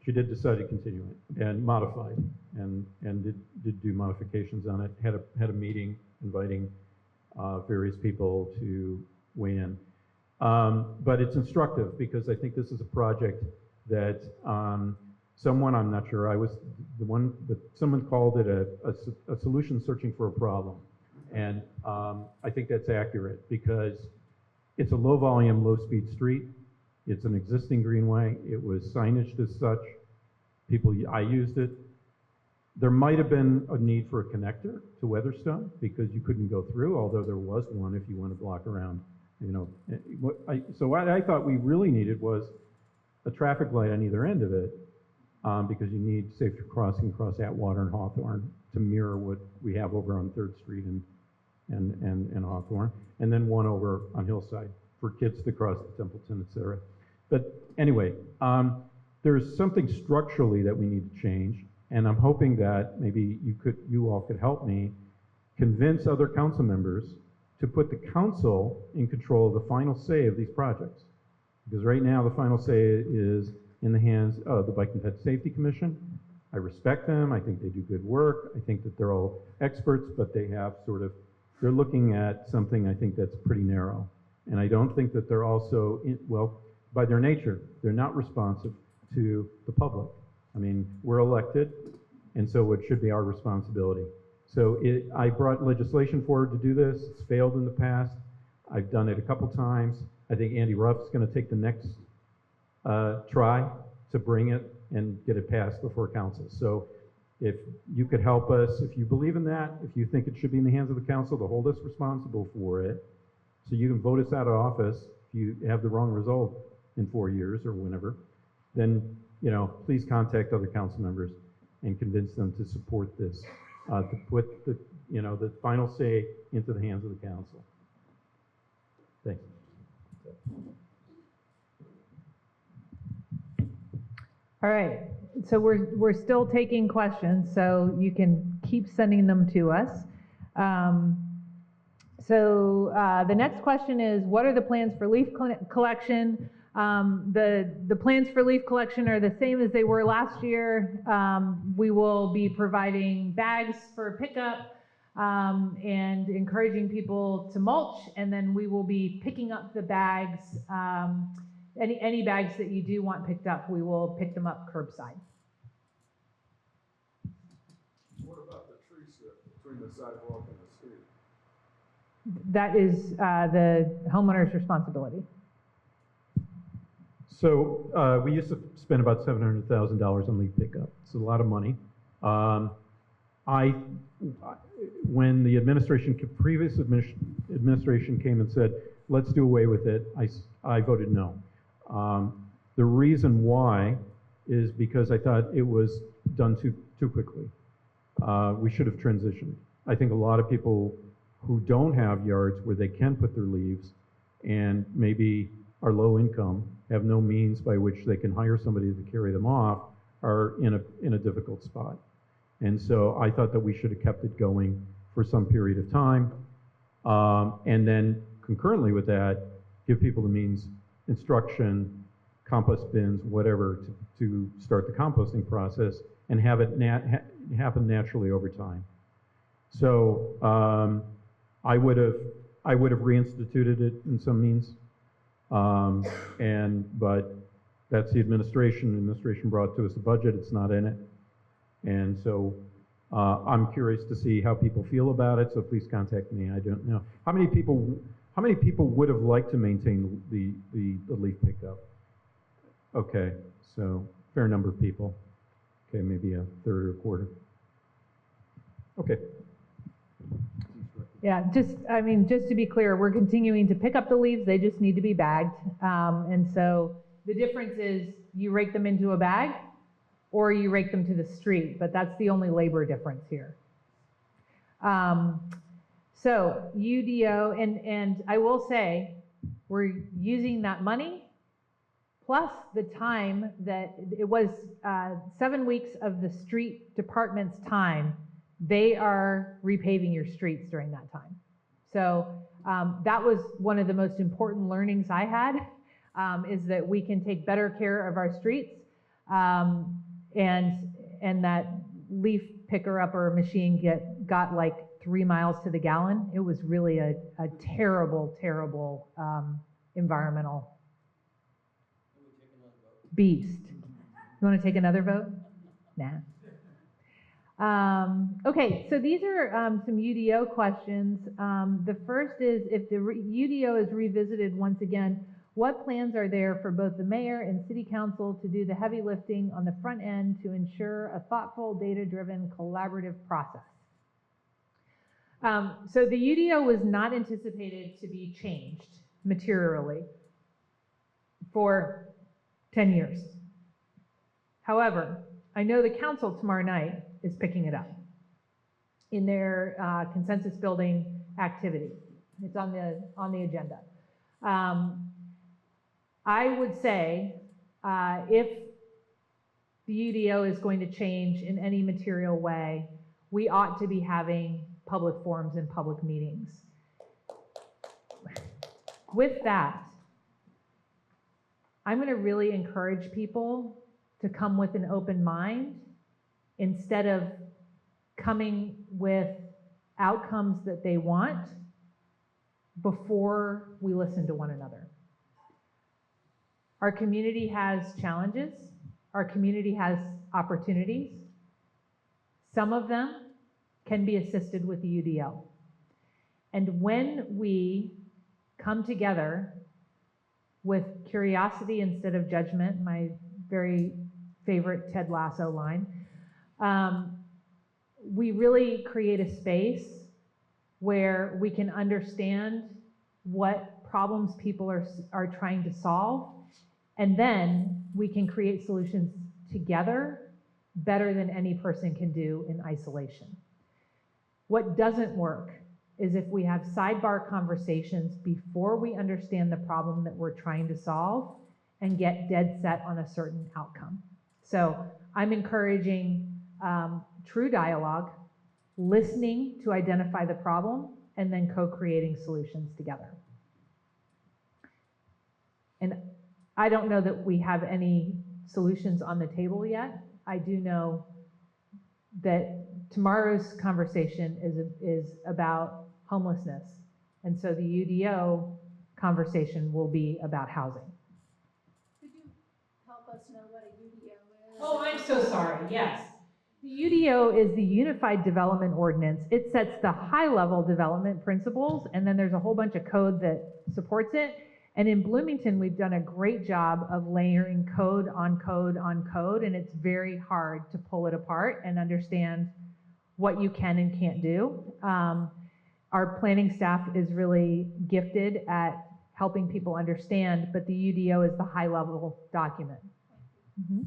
She did decide to continue it and modify it, and did do modifications on it. Had a meeting inviting various people to weigh in. But it's instructive because I think this is a project that someone, I'm not sure, I was the one, but someone called it a solution searching for a problem. And I think that's accurate because it's a low volume, low speed street. It's an existing greenway. It was signaged as such. I used it. There might have been a need for a connector to Weatherstone because you couldn't go through, although there was one if you want to block around, you know. So what I thought we really needed was a traffic light on either end of it, because you need safe crossing across Atwater and Hawthorne to mirror what we have over on 3rd Street and Hawthorne, and then one over on Hillside for kids to cross to Templeton, et cetera. But anyway, there's something structurally that we need to change, and I'm hoping that maybe you all could help me convince other council members to put the council in control of the final say of these projects. Because right now the final say is in the hands of the Bike and Pet Safety Commission. I respect them, I think they do good work, I think that they're all experts, but they have they're looking at something I think that's pretty narrow. And I don't think that they're also, well, by their nature, they're not responsive to the public. I mean, we're elected, and so it should be our responsibility. So I brought legislation forward to do this. It's failed in the past. I've done it a couple times. I think Andy Ruff's going to take the next try to bring it and get it passed before council. So if you could help us, if you believe in that, if you think it should be in the hands of the council to hold us responsible for it, so you can vote us out of office if you have the wrong result in 4 years or whenever, then, you know, please contact other council members and convince them to support this, to put the, you know, the final say into the hands of the council. Thanks. All right, so we're still taking questions, so you can keep sending them to us. The next question is, what are the plans for leaf collection? The plans for leaf collection are the same as they were last year. We will be providing bags for pickup and encouraging people to mulch, and then we will be picking up the bags. Any bags that you do want picked up, we will pick them up curbside. What about the tree strip between the sidewalk and the street? That is the homeowner's responsibility. So we used to spend about $700,000 on leaf pickup. It's a lot of money. When the previous administration came and said, let's do away with it, I voted no. The reason why is because I thought it was done too quickly. We should have transitioned. I think a lot of people who don't have yards where they can put their leaves and maybe are low income, have no means by which they can hire somebody to carry them off, are in a difficult spot. And so I thought that we should have kept it going for some period of time. And then concurrently with that, give people the means, instruction, compost bins, whatever, to start the composting process and have it happen naturally over time. So I would have reinstituted it in some means, but that's the administration. The administration brought to us a budget. It's not in it, and so I'm curious to see how people feel about it. So please contact me. I don't know how many people would have liked to maintain the leaf pickup. Okay, so fair number of people. Okay, maybe a third or a quarter. Okay. Yeah, just to be clear, we're continuing to pick up the leaves. They just need to be bagged. And so the difference is you rake them into a bag or you rake them to the street, but that's the only labor difference here. So UDO, and I will say, we're using that money plus the time that it was 7 weeks of the street department's time. They are repaving your streets during that time. So that was one of the most important learnings I had, is that we can take better care of our streets, and that leaf picker upper machine got like 3 miles to the gallon. It was really a terrible, terrible environmental beast. You want to take another vote? Nah. Okay, so these are some UDO questions. The first is, if the UDO is revisited once again, What plans are there for both the mayor and city council to do the heavy lifting on the front end to ensure a thoughtful, data-driven, collaborative process? So the UDO was not anticipated to be changed materially for 10 years. However, I know the council tomorrow night is picking it up in their consensus building activity. It's on the agenda. I would say if the UDO is going to change in any material way, we ought to be having public forums and public meetings. With that, I'm going to really encourage people to come with an open mind instead of coming with outcomes that they want before we listen to one another. Our community has challenges. Our community has opportunities. Some of them can be assisted with the UDO. And when we come together with curiosity instead of judgment, my very favorite Ted Lasso line, we really create a space where we can understand what problems people are trying to solve, and then we can create solutions together better than any person can do in isolation. What doesn't work is if we have sidebar conversations before we understand the problem that we're trying to solve and get dead set on a certain outcome. So I'm encouraging true dialogue, listening to identify the problem, and then co-creating solutions together. And I don't know that we have any solutions on the table yet. I do know that tomorrow's conversation is about homelessness. And so the UDO conversation will be about housing. Could you help us know what a UDO is? Oh, I'm so sorry, yes. The UDO is the Unified Development Ordinance. It sets the high-level development principles, and then there's a whole bunch of code that supports it. And in Bloomington, we've done a great job of layering code on code on code, and it's very hard to pull it apart and understand what you can and can't do. Our planning staff is really gifted at helping people understand, but the UDO is the high-level document. Mm-hmm.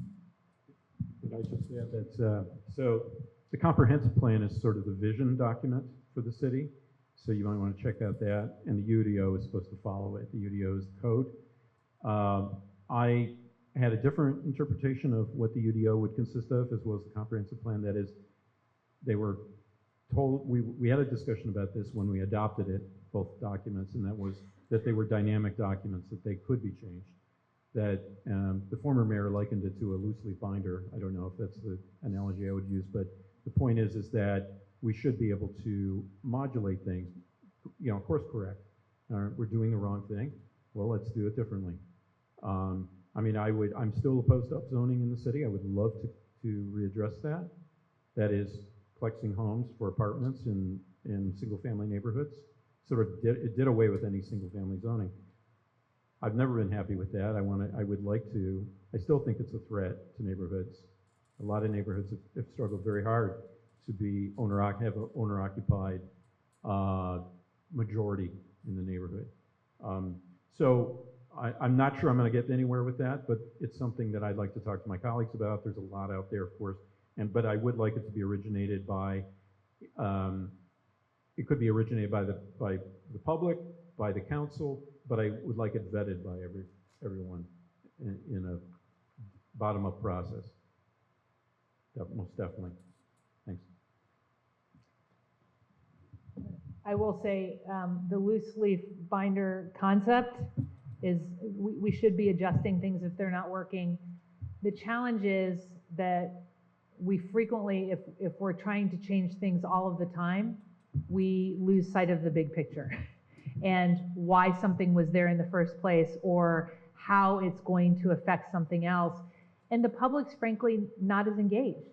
Could I just add that, so the comprehensive plan is sort of the vision document for the city. So you might want to check out that, and the UDO is supposed to follow it. The UDO is the code. I had a different interpretation of what the UDO would consist of, as well as the comprehensive plan. That is, they were told, we had a discussion about this when we adopted it, both documents, and that was that they were dynamic documents, that they could be changed. That the former mayor likened it to a loose leaf binder. I don't know if that's the analogy I would use, but the point is that we should be able to modulate things, you know, of course, correct. We're doing the wrong thing. Well, let's do it differently. I mean, I'm still opposed to upzoning in the city. I would love to readdress that. That is flexing homes for apartments in single-family neighborhoods. It did away with any single-family zoning. I've never been happy with that. I still think it's a threat to neighborhoods. A lot of neighborhoods have struggled very hard to have an owner-occupied majority in the neighborhood. So I'm not sure I'm going to get anywhere with that, but it's something that I'd like to talk to my colleagues about. There's a lot out there, of course, but I would like it to be originated by. It could be originated by the public, by the council, but I would like it vetted by everyone in a bottom-up process. Most definitely. Thanks. I will say the loose leaf binder concept is we should be adjusting things if they're not working. The challenge is that we frequently, if we're trying to change things all of the time, we lose sight of the big picture and why something was there in the first place or how it's going to affect something else. And the public's frankly not as engaged.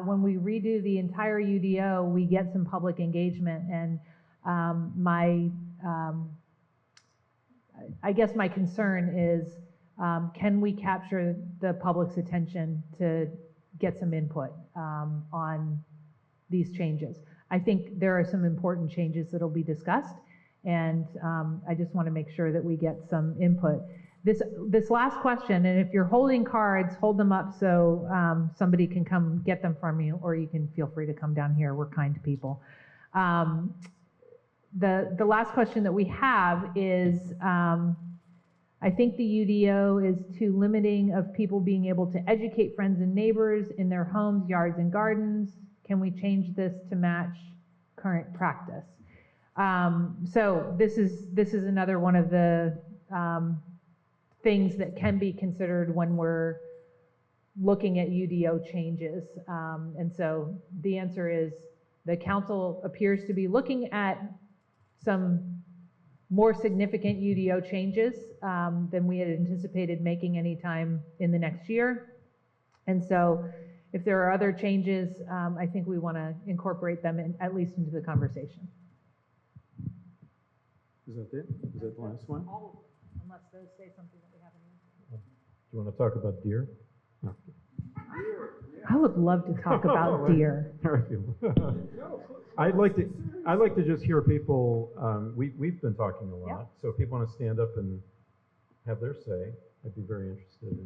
When we redo the entire UDO, we get some public engagement, and my I guess my concern is, can we capture the public's attention to get some input on these changes? I think there are some important changes that'll be discussed, and I just want to make sure that we get some input. This last question, and if you're holding cards, hold them up so somebody can come get them from you, or you can feel free to come down here. We're kind people. The last question that we have is, I think the UDO is too limiting of people being able to educate friends and neighbors in their homes, yards, and gardens. Can we change this to match current practice? So this is another one of the things that can be considered when we're looking at UDO changes. And so the answer is the council appears to be looking at some more significant UDO changes than we had anticipated making anytime in the next year. And so if there are other changes, I think we want to incorporate them at least into the conversation. Is that it? Is that the last one? All of them, unless those say something that we haven't answered. Do you want to talk about deer? No. I would love to talk about deer. I'd like to just hear people. We've been talking a lot, Yeah. so if people want to stand up and have their say, I'd be very interested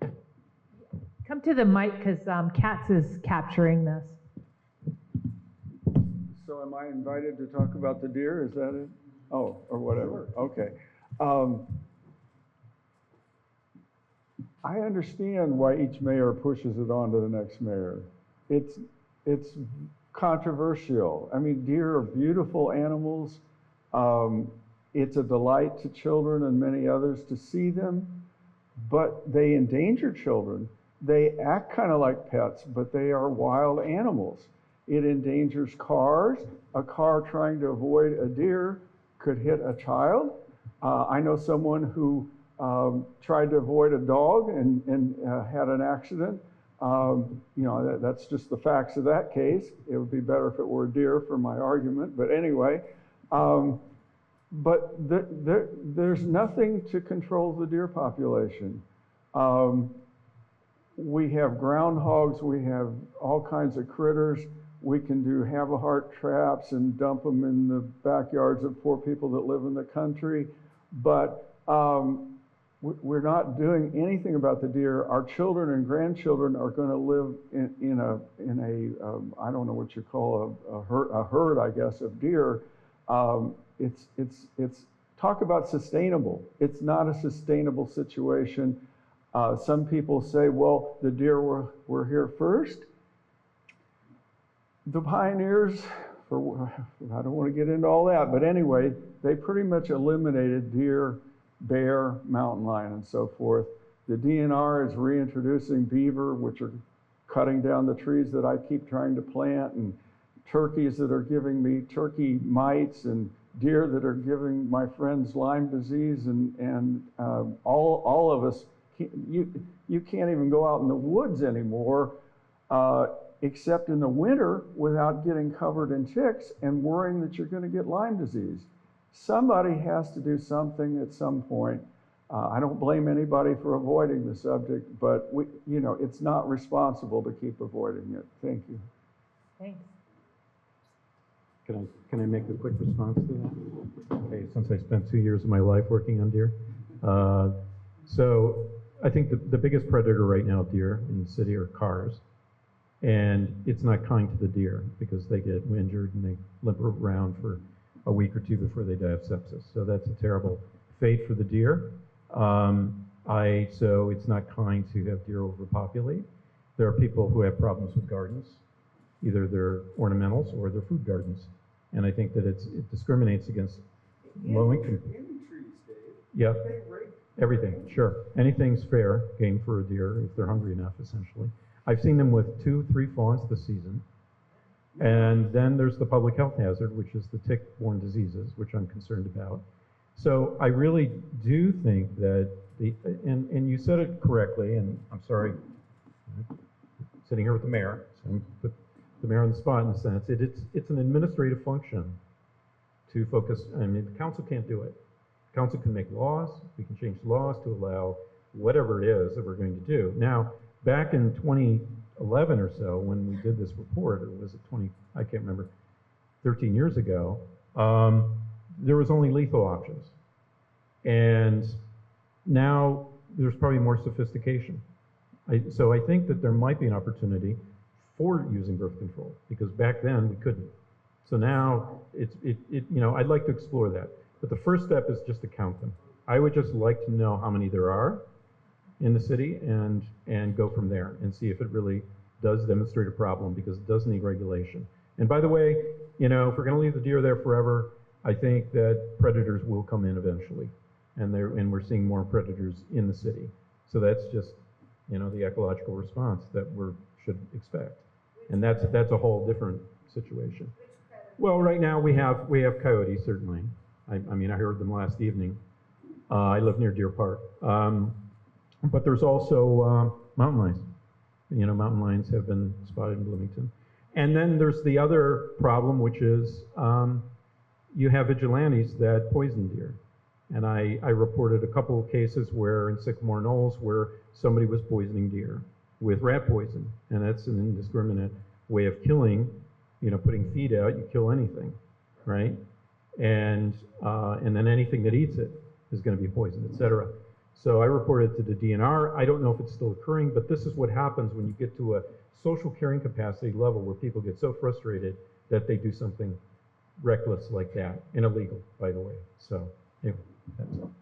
in. Come to the mic because Katz is capturing this. So am I invited to talk about the deer? Is that it? Oh, or whatever. Okay. I understand why each mayor pushes it on to the next mayor. It's controversial. I mean, deer are beautiful animals. It's a delight to children and many others to see them, but they endanger children. They act kind of like pets, but they are wild animals. It endangers cars. A car trying to avoid a deer could hit a child. I know someone who tried to avoid a dog and had an accident. That's just the facts of that case. It would be better if it were a deer for my argument, but anyway. But there's nothing to control the deer population. We have groundhogs, we have all kinds of critters. We can do have-a-heart traps and dump them in the backyards of poor people that live in the country. But we're not doing anything about the deer. Our children and grandchildren are going to live in a I don't know what you call a herd, I guess, of deer. It's talk about sustainable. It's not a sustainable situation. Some people say, well, the deer were here first. The pioneers, I don't want to get into all that, but anyway, they pretty much eliminated deer, bear, mountain lion, and so forth. The DNR is reintroducing beaver, which are cutting down the trees that I keep trying to plant, and turkeys that are giving me turkey mites, and deer that are giving my friends Lyme disease, and all of us, you can't even go out in the woods anymore, except in the winter without getting covered in ticks and worrying that you're going to get Lyme disease. Somebody has to do something at some point. I don't blame anybody for avoiding the subject, but it's not responsible to keep avoiding it. Thank you. Thanks. Can I make a quick response to that? Okay, since I spent 2 years of my life working on deer. So I think the biggest predator right now of deer in the city are cars. And it's not kind to the deer because they get injured and they limp around for a week or two before they die of sepsis. So that's a terrible fate for the deer. So it's not kind to have deer overpopulate. There are people who have problems with gardens. Either they're ornamentals or they're food gardens. And I think that it discriminates against low-income. Any trees, Dave. Yeah, They rake everything, sure. Anything's fair game for a deer if they're hungry enough, essentially. I've seen them with 2-3 fawns this season. And then there's the public health hazard, which is the tick-borne diseases, which I'm concerned about. So I really do think that and you said it correctly, and I'm sorry, sitting here with the mayor, so I'm put the mayor on the spot in a sense. It's an administrative function to focus. I mean, the council can't do it. The council can make laws, we can change laws to allow whatever it is that we're going to do. Now, back in 2011 or so, when we did this report, or was it 20, I can't remember, 13 years ago, there was only lethal options. And now there's probably more sophistication. So I think that there might be an opportunity for using birth control, because back then we couldn't. So now I'd like to explore that. But the first step is just to count them. I would just like to know how many there are in the city and go from there and see if it really does demonstrate a problem, because it does need regulation. And by the way, if we're going to leave the deer there forever, I think that predators will come in eventually. And we're seeing more predators in the city. So that's just, the ecological response that we should expect. And that's a whole different situation. Well, right now we have coyotes, certainly. I heard them last evening. I live near Deer Park. But there's also mountain lions. Mountain lions have been spotted in Bloomington. And then there's the other problem, which is you have vigilantes that poison deer. And I reported a couple of cases where in Sycamore Knolls where somebody was poisoning deer with rat poison. And that's an indiscriminate way of killing, putting feed out, you kill anything, right? And then anything that eats it is going to be poisoned, et cetera. So I reported to the DNR. I don't know if it's still occurring, but this is what happens when you get to a social carrying capacity level where people get so frustrated that they do something reckless like that, and illegal, by the way. So anyway, that's all.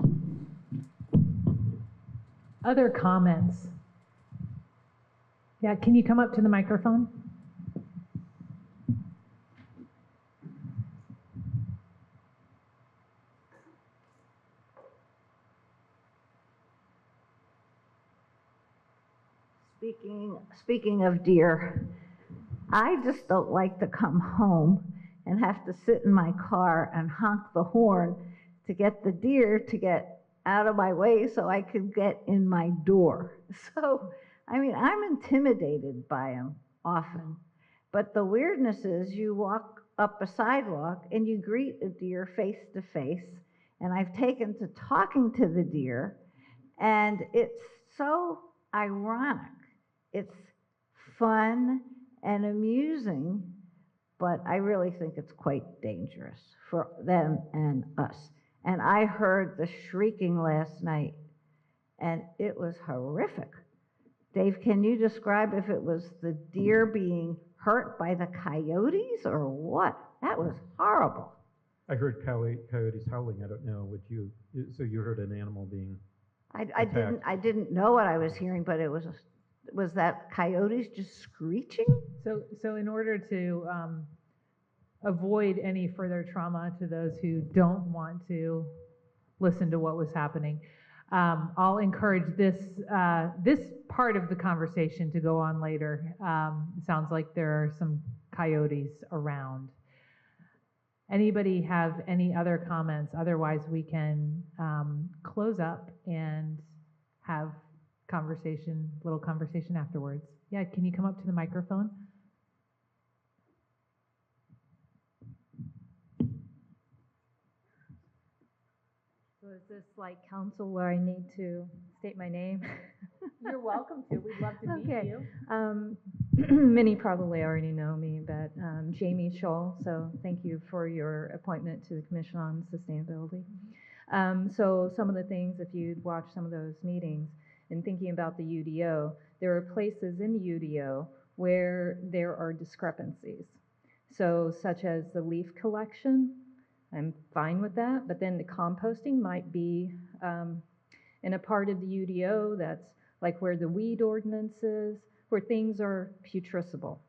Other comments? Yeah, can you come up to the microphone? Speaking of deer, I just don't like to come home and have to sit in my car and honk the horn to get the deer to get out of my way so I could get in my door. So, I'm intimidated by them often. But the weirdness is you walk up a sidewalk and you greet a deer face to face. And I've taken to talking to the deer, and it's so ironic. It's fun and amusing, but I really think it's quite dangerous for them and us. And I heard the shrieking last night, and it was horrific. Dave, can you describe if it was the deer being hurt by the coyotes or what? That was horrible. I heard coyotes howling. I don't know what so you heard an animal being attacked. I didn't know what I was hearing, but it was that coyotes just screeching? So in order to avoid any further trauma to those who don't want to listen to what was happening, I'll encourage this part of the conversation to go on later. It sounds like there are some coyotes around. Anybody have any other comments? Otherwise, we can close up and have little conversation afterwards. Yeah, can you come up to the microphone? So is this like council where I need to state my name? You're welcome to. We'd love to meet Okay. you. Many probably already know me, but Jamie Scholl, so thank you for your appointment to the Commission on Sustainability. So some of the things, if you'd watch some of those meetings and thinking about the UDO, there are places in the UDO where there are discrepancies. So such as the leaf collection, I'm fine with that, but then the composting might be in a part of the UDO that's like where the weed ordinance is, where things are putrescible.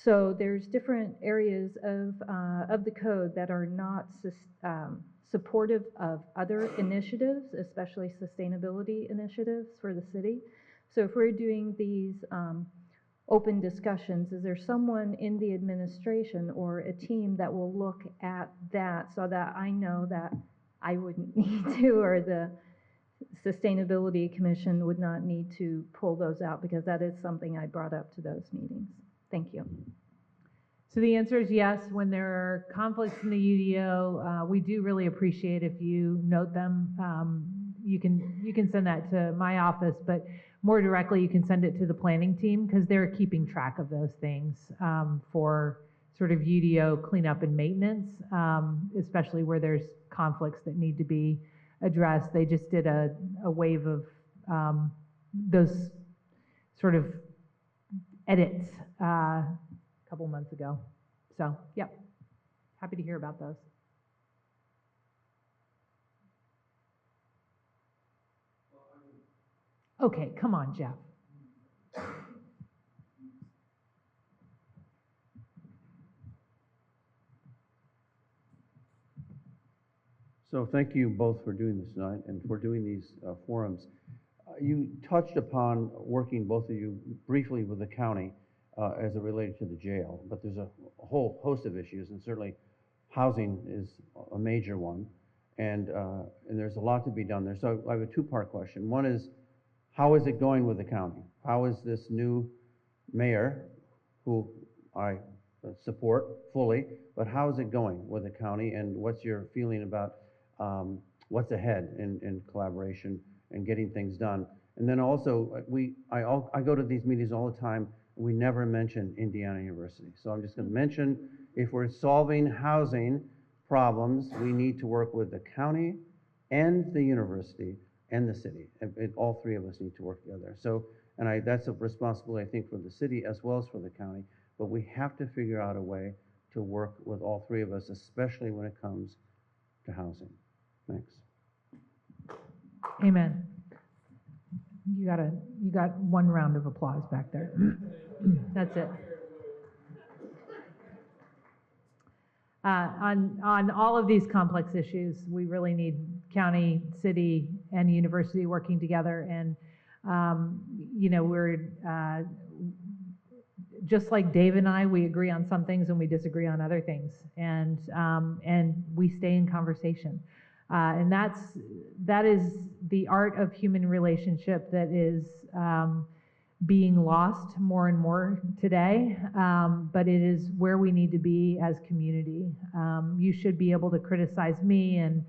So there's different areas of the code that are not supportive of other initiatives, especially sustainability initiatives for the city. So if we're doing these open discussions, is there someone in the administration or a team that will look at that so that I know that I wouldn't need to, or the Sustainability Commission would not need to pull those out, because that is something I brought up to those meetings. Thank you. So the answer is yes. When there are conflicts in the UDO, we do really appreciate if you note them. You can send that to my office, but more directly, you can send it to the planning team because they're keeping track of those things for sort of UDO cleanup and maintenance, especially where there's conflicts that need to be addressed. They just did a wave of those sort of edits a couple months ago. So, yep, happy to hear about those. Okay, come on, Jeff. So thank you both for doing this tonight and for doing these forums. You touched upon working, both of you, briefly with the county as it related to the jail, but there's a whole host of issues, and certainly housing is a major one, and there's a lot to be done there. So I have a two-part question. One is, how is it going with the county? How is this new mayor, who I support fully, but how is it going with the county, and what's your feeling about what's ahead in collaboration and getting things done? And then also, I go to these meetings all the time, and we never mention Indiana University. So I'm just going to mention, if we're solving housing problems, we need to work with the county and the university and the city. All three of us need to work together. So, and that's a responsibility, I think, for the city as well as for the county. But we have to figure out a way to work with all three of us, especially when it comes to housing. Thanks. Amen. You got one round of applause back there. That's it. On all of these complex issues, we really need county, city, and university working together. And we're just like Dave and I, we agree on some things and we disagree on other things, and we stay in conversation. And that is the art of human relationship that is being lost more and more today, but it is where we need to be as community. You should be able to criticize me and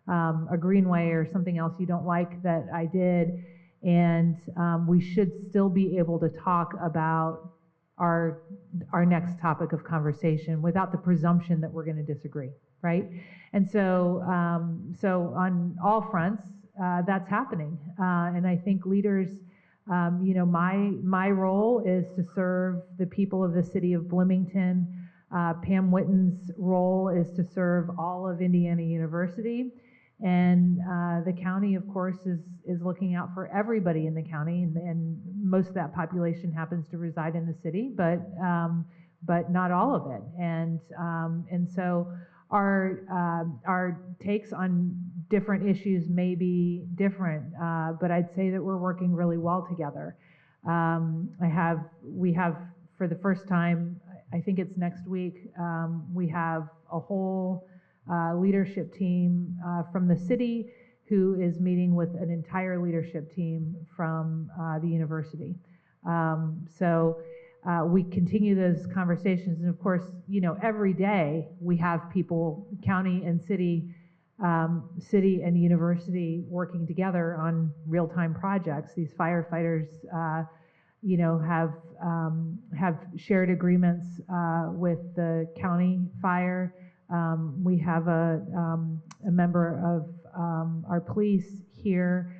a greenway or something else you don't like that I did, and we should still be able to talk about our next topic of conversation without the presumption that we're going to disagree, right? And so on all fronts, that's happening, and I think leaders. My role is to serve the people of the city of Bloomington. Pam Witten's role is to serve all of Indiana University, and the county, of course, is looking out for everybody in the county, and most of that population happens to reside in the city, but not all of it, and so our takes on different issues may be different, but I'd say that we're working really well together. We have for the first time, I think it's next week, we have a whole leadership team from the city who is meeting with an entire leadership team from the university. So we continue those conversations, and of course, every day we have people, county and city and university working together on real-time projects. These firefighters, have shared agreements with the county fire. We have a member of our police here.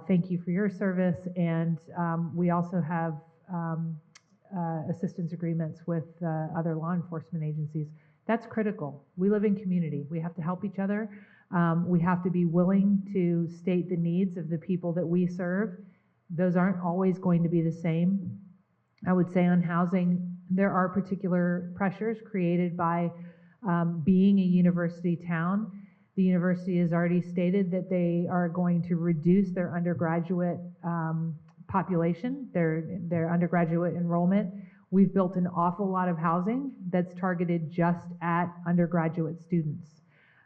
Thank you for your service, and we also have assistance agreements with other law enforcement agencies. That's critical. We live in community. We have to help each other. We have to be willing to state the needs of the people that we serve. Those aren't always going to be the same. I would say on housing, there are particular pressures created by being a university town. The university has already stated that they are going to reduce their undergraduate population, their undergraduate enrollment. We've built an awful lot of housing that's targeted just at undergraduate students.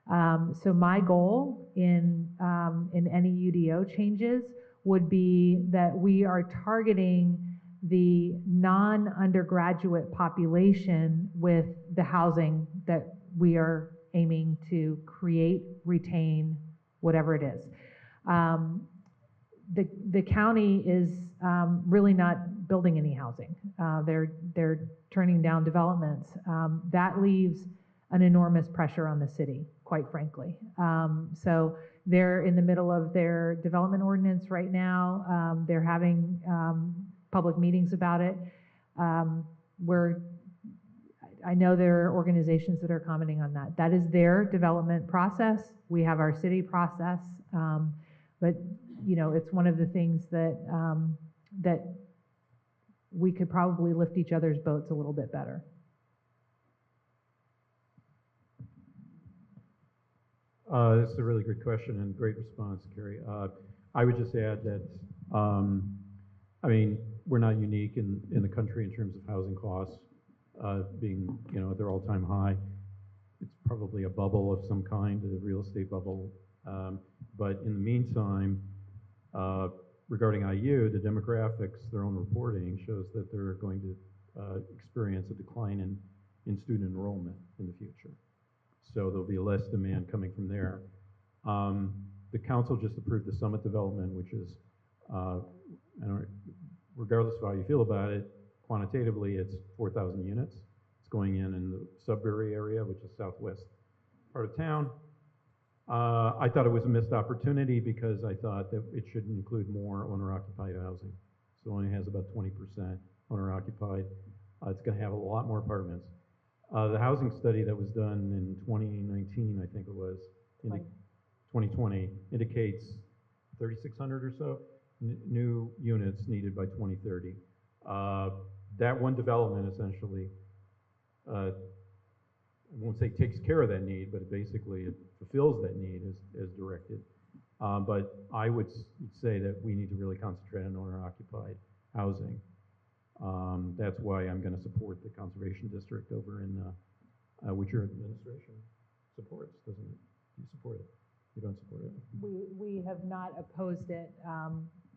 So my goal in any UDO changes would be that we are targeting the non-undergraduate population with the housing that we are aiming to create, retain, whatever it is. The county is really not building any housing. They're turning down developments. That leaves an enormous pressure on the city, quite frankly. So they're in the middle of their development ordinance right now. They're having public meetings about it. I know there are organizations that are commenting on that. That is their development process. We have our city process, but you know, it's one of the things that that we could probably lift each other's boats a little bit better. That's a really good question and great response, Carrie. I would just add that, I mean, we're not unique in the country in terms of housing costs being, you know, at their all-time high. It's probably a bubble of some kind, a real estate bubble. But in the meantime, regarding IU, the demographics, their own reporting shows that they're going to experience a decline in student enrollment in the future. So there'll be less demand coming from there. The council just approved the Summit development, which is, regardless of how you feel about it, quantitatively it's 4,000 units. It's going in the Sudbury area, which is southwest part of town. I thought it was a missed opportunity because I thought that it should include more owner-occupied housing. So it only has about 20% owner-occupied. It's going to have a lot more apartments. The housing study that was done in 2019, I think it was, 2020, indicates 3,600 or so new units needed by 2030. That one development essentially, I won't say takes care of that need, but basically it fulfills that need as directed. But I would say that we need to really concentrate on owner-occupied housing. That's why I'm going to support the conservation district over in, which your administration supports, doesn't it? You support it. You don't support it. We have not opposed it,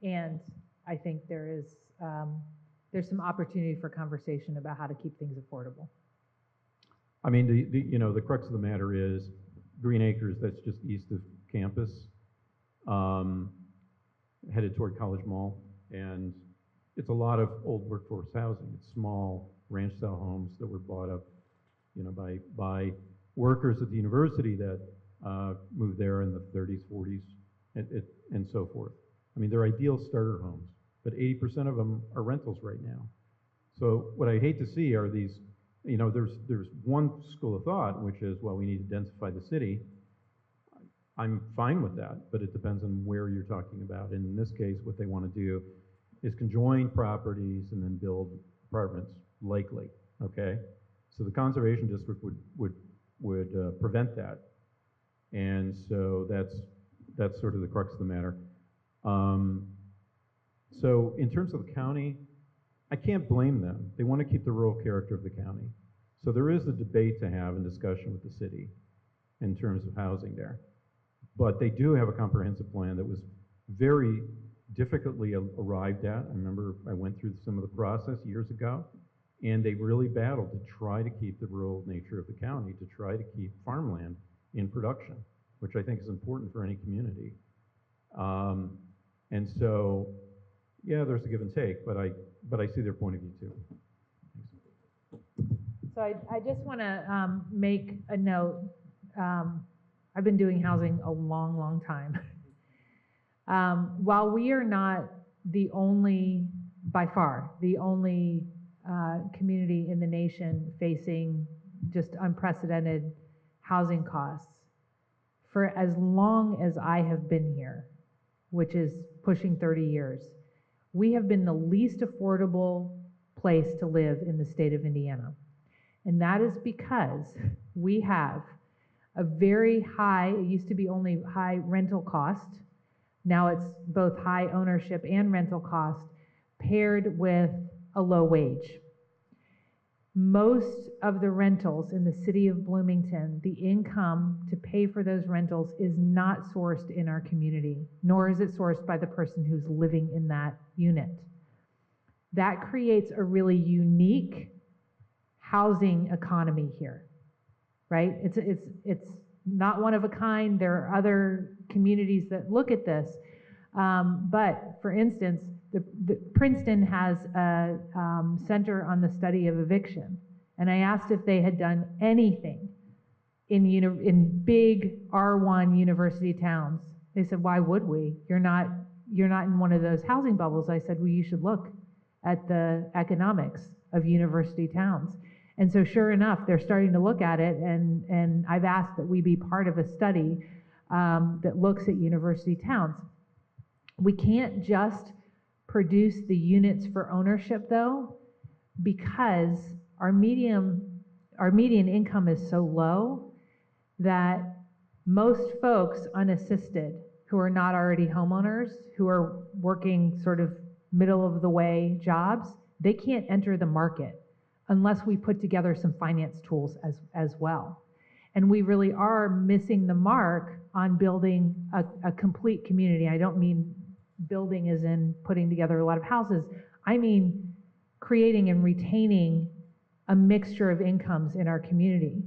and I think there's some opportunity for conversation about how to keep things affordable. I mean, the crux of the matter is Green Acres, that's just east of campus, headed toward College Mall, and it's a lot of old workforce housing. It's small ranch-style homes that were bought up, you know, by workers at the university that moved there in the 30s, 40s, and so forth. I mean, they're ideal starter homes, but 80% of them are rentals right now. So what I hate to see are these, you know, there's one school of thought, which is, well, we need to densify the city. I'm fine with that, but it depends on where you're talking about. And in this case, what they want to do is conjoin properties and then build apartments, likely, okay? So the conservation district would prevent that. And so that's sort of the crux of the matter. So in terms of the county, I can't blame them. They want to keep the rural character of the county. So there is a debate to have and discussion with the city in terms of housing there. But they do have a comprehensive plan that was very difficultly arrived at. I remember I went through some of the process years ago, and they really battled to try to keep the rural nature of the county, to try to keep farmland in production, which I think is important for any community. And so, yeah, there's a give and take, but I see their point of view too. So I just want to make a note. I've been doing housing a long, long time. While we are not the only, by far, the only community in the nation facing just unprecedented housing costs, for as long as I have been here, which is pushing 30 years, we have been the least affordable place to live in the state of Indiana. And that is because we have a very high, it used to be only high rental cost, now it's both high ownership and rental cost paired with a low wage. Most of the rentals in the city of Bloomington, the income to pay for those rentals is not sourced in our community, nor is it sourced by the person who's living in that unit. that creates a really unique housing economy here, right? It's not one of a kind. There are other communities that look at this. But for instance, the Princeton has a center on the study of eviction. And I asked if they had done anything in big R1 university towns. They said, why would we? You're not in one of those housing bubbles. I said, well, you should look at the economics of university towns. And so sure enough, they're starting to look at it, and I've asked that we be part of a study that looks at university towns. We can't just produce the units for ownership though, because our median income is so low that most folks unassisted who are not already homeowners, who are working sort of middle of the way jobs, they can't enter the market unless we put together some finance tools as well. And we really are missing the mark on building a complete community. I don't mean building as in putting together a lot of houses. I mean creating and retaining a mixture of incomes in our community.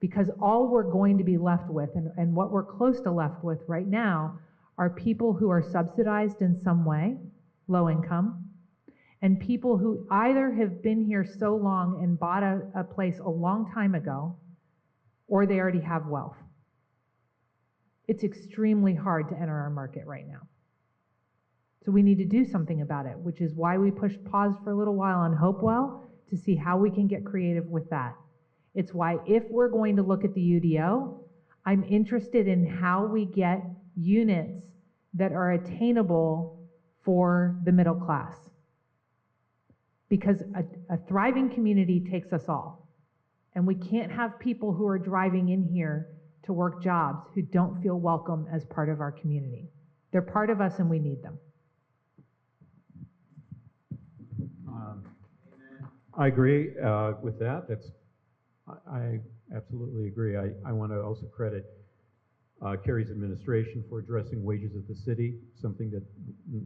Because all we're going to be left with, and what we're close to left with right now, are people who are subsidized in some way, low income, and people who either have been here so long and bought a place a long time ago, or they already have wealth. It's extremely hard to enter our market right now. So we need to do something about it, which is why we pushed pause for a little while on Hopewell to see how we can get creative with that. It's why if we're going to look at the UDO, I'm interested in how we get units that are attainable for the middle class. Because a thriving community takes us all. And we can't have people who are driving in here to work jobs who don't feel welcome as part of our community. They're part of us and we need them. I agree with that. I absolutely agree. I want to also credit Carrie's administration for addressing wages at the city, something that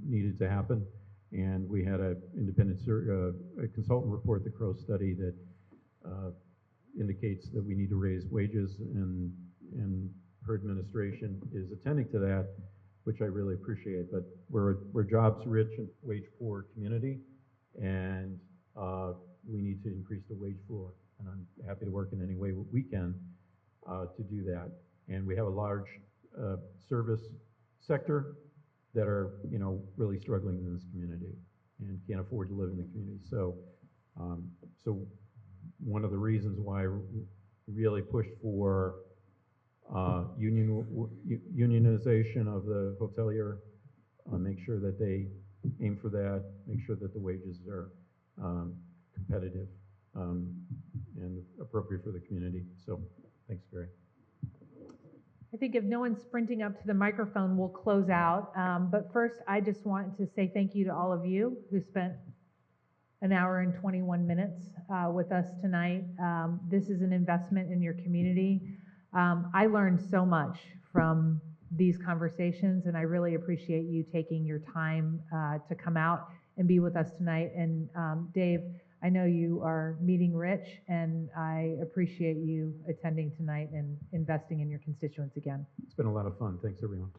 needed to happen. And we had an independent a consultant report, the Crow study, that indicates that we need to raise wages, and her administration is attending to that, which I really appreciate. But we're jobs rich and wage poor community, and we need to increase the wage floor. And I'm happy to work in any way we can to do that. And we have a large service sector that are, really struggling in this community and can't afford to live in the community. So, so one of the reasons why we really pushed for unionization of the hotelier, make sure that they aim for that, make sure that the wages are competitive and appropriate for the community. So, thanks, Gary. I think if no one's sprinting up to the microphone, we'll close out. But first, I just want to say thank you to all of you who spent an hour and 21 minutes with us tonight. This is an investment in your community. I learned so much from these conversations, and I really appreciate you taking your time to come out and be with us tonight. And Dave, I know you are meeting rich, and I appreciate you attending tonight and investing in your constituents again. It's been a lot of fun. Thanks, everyone.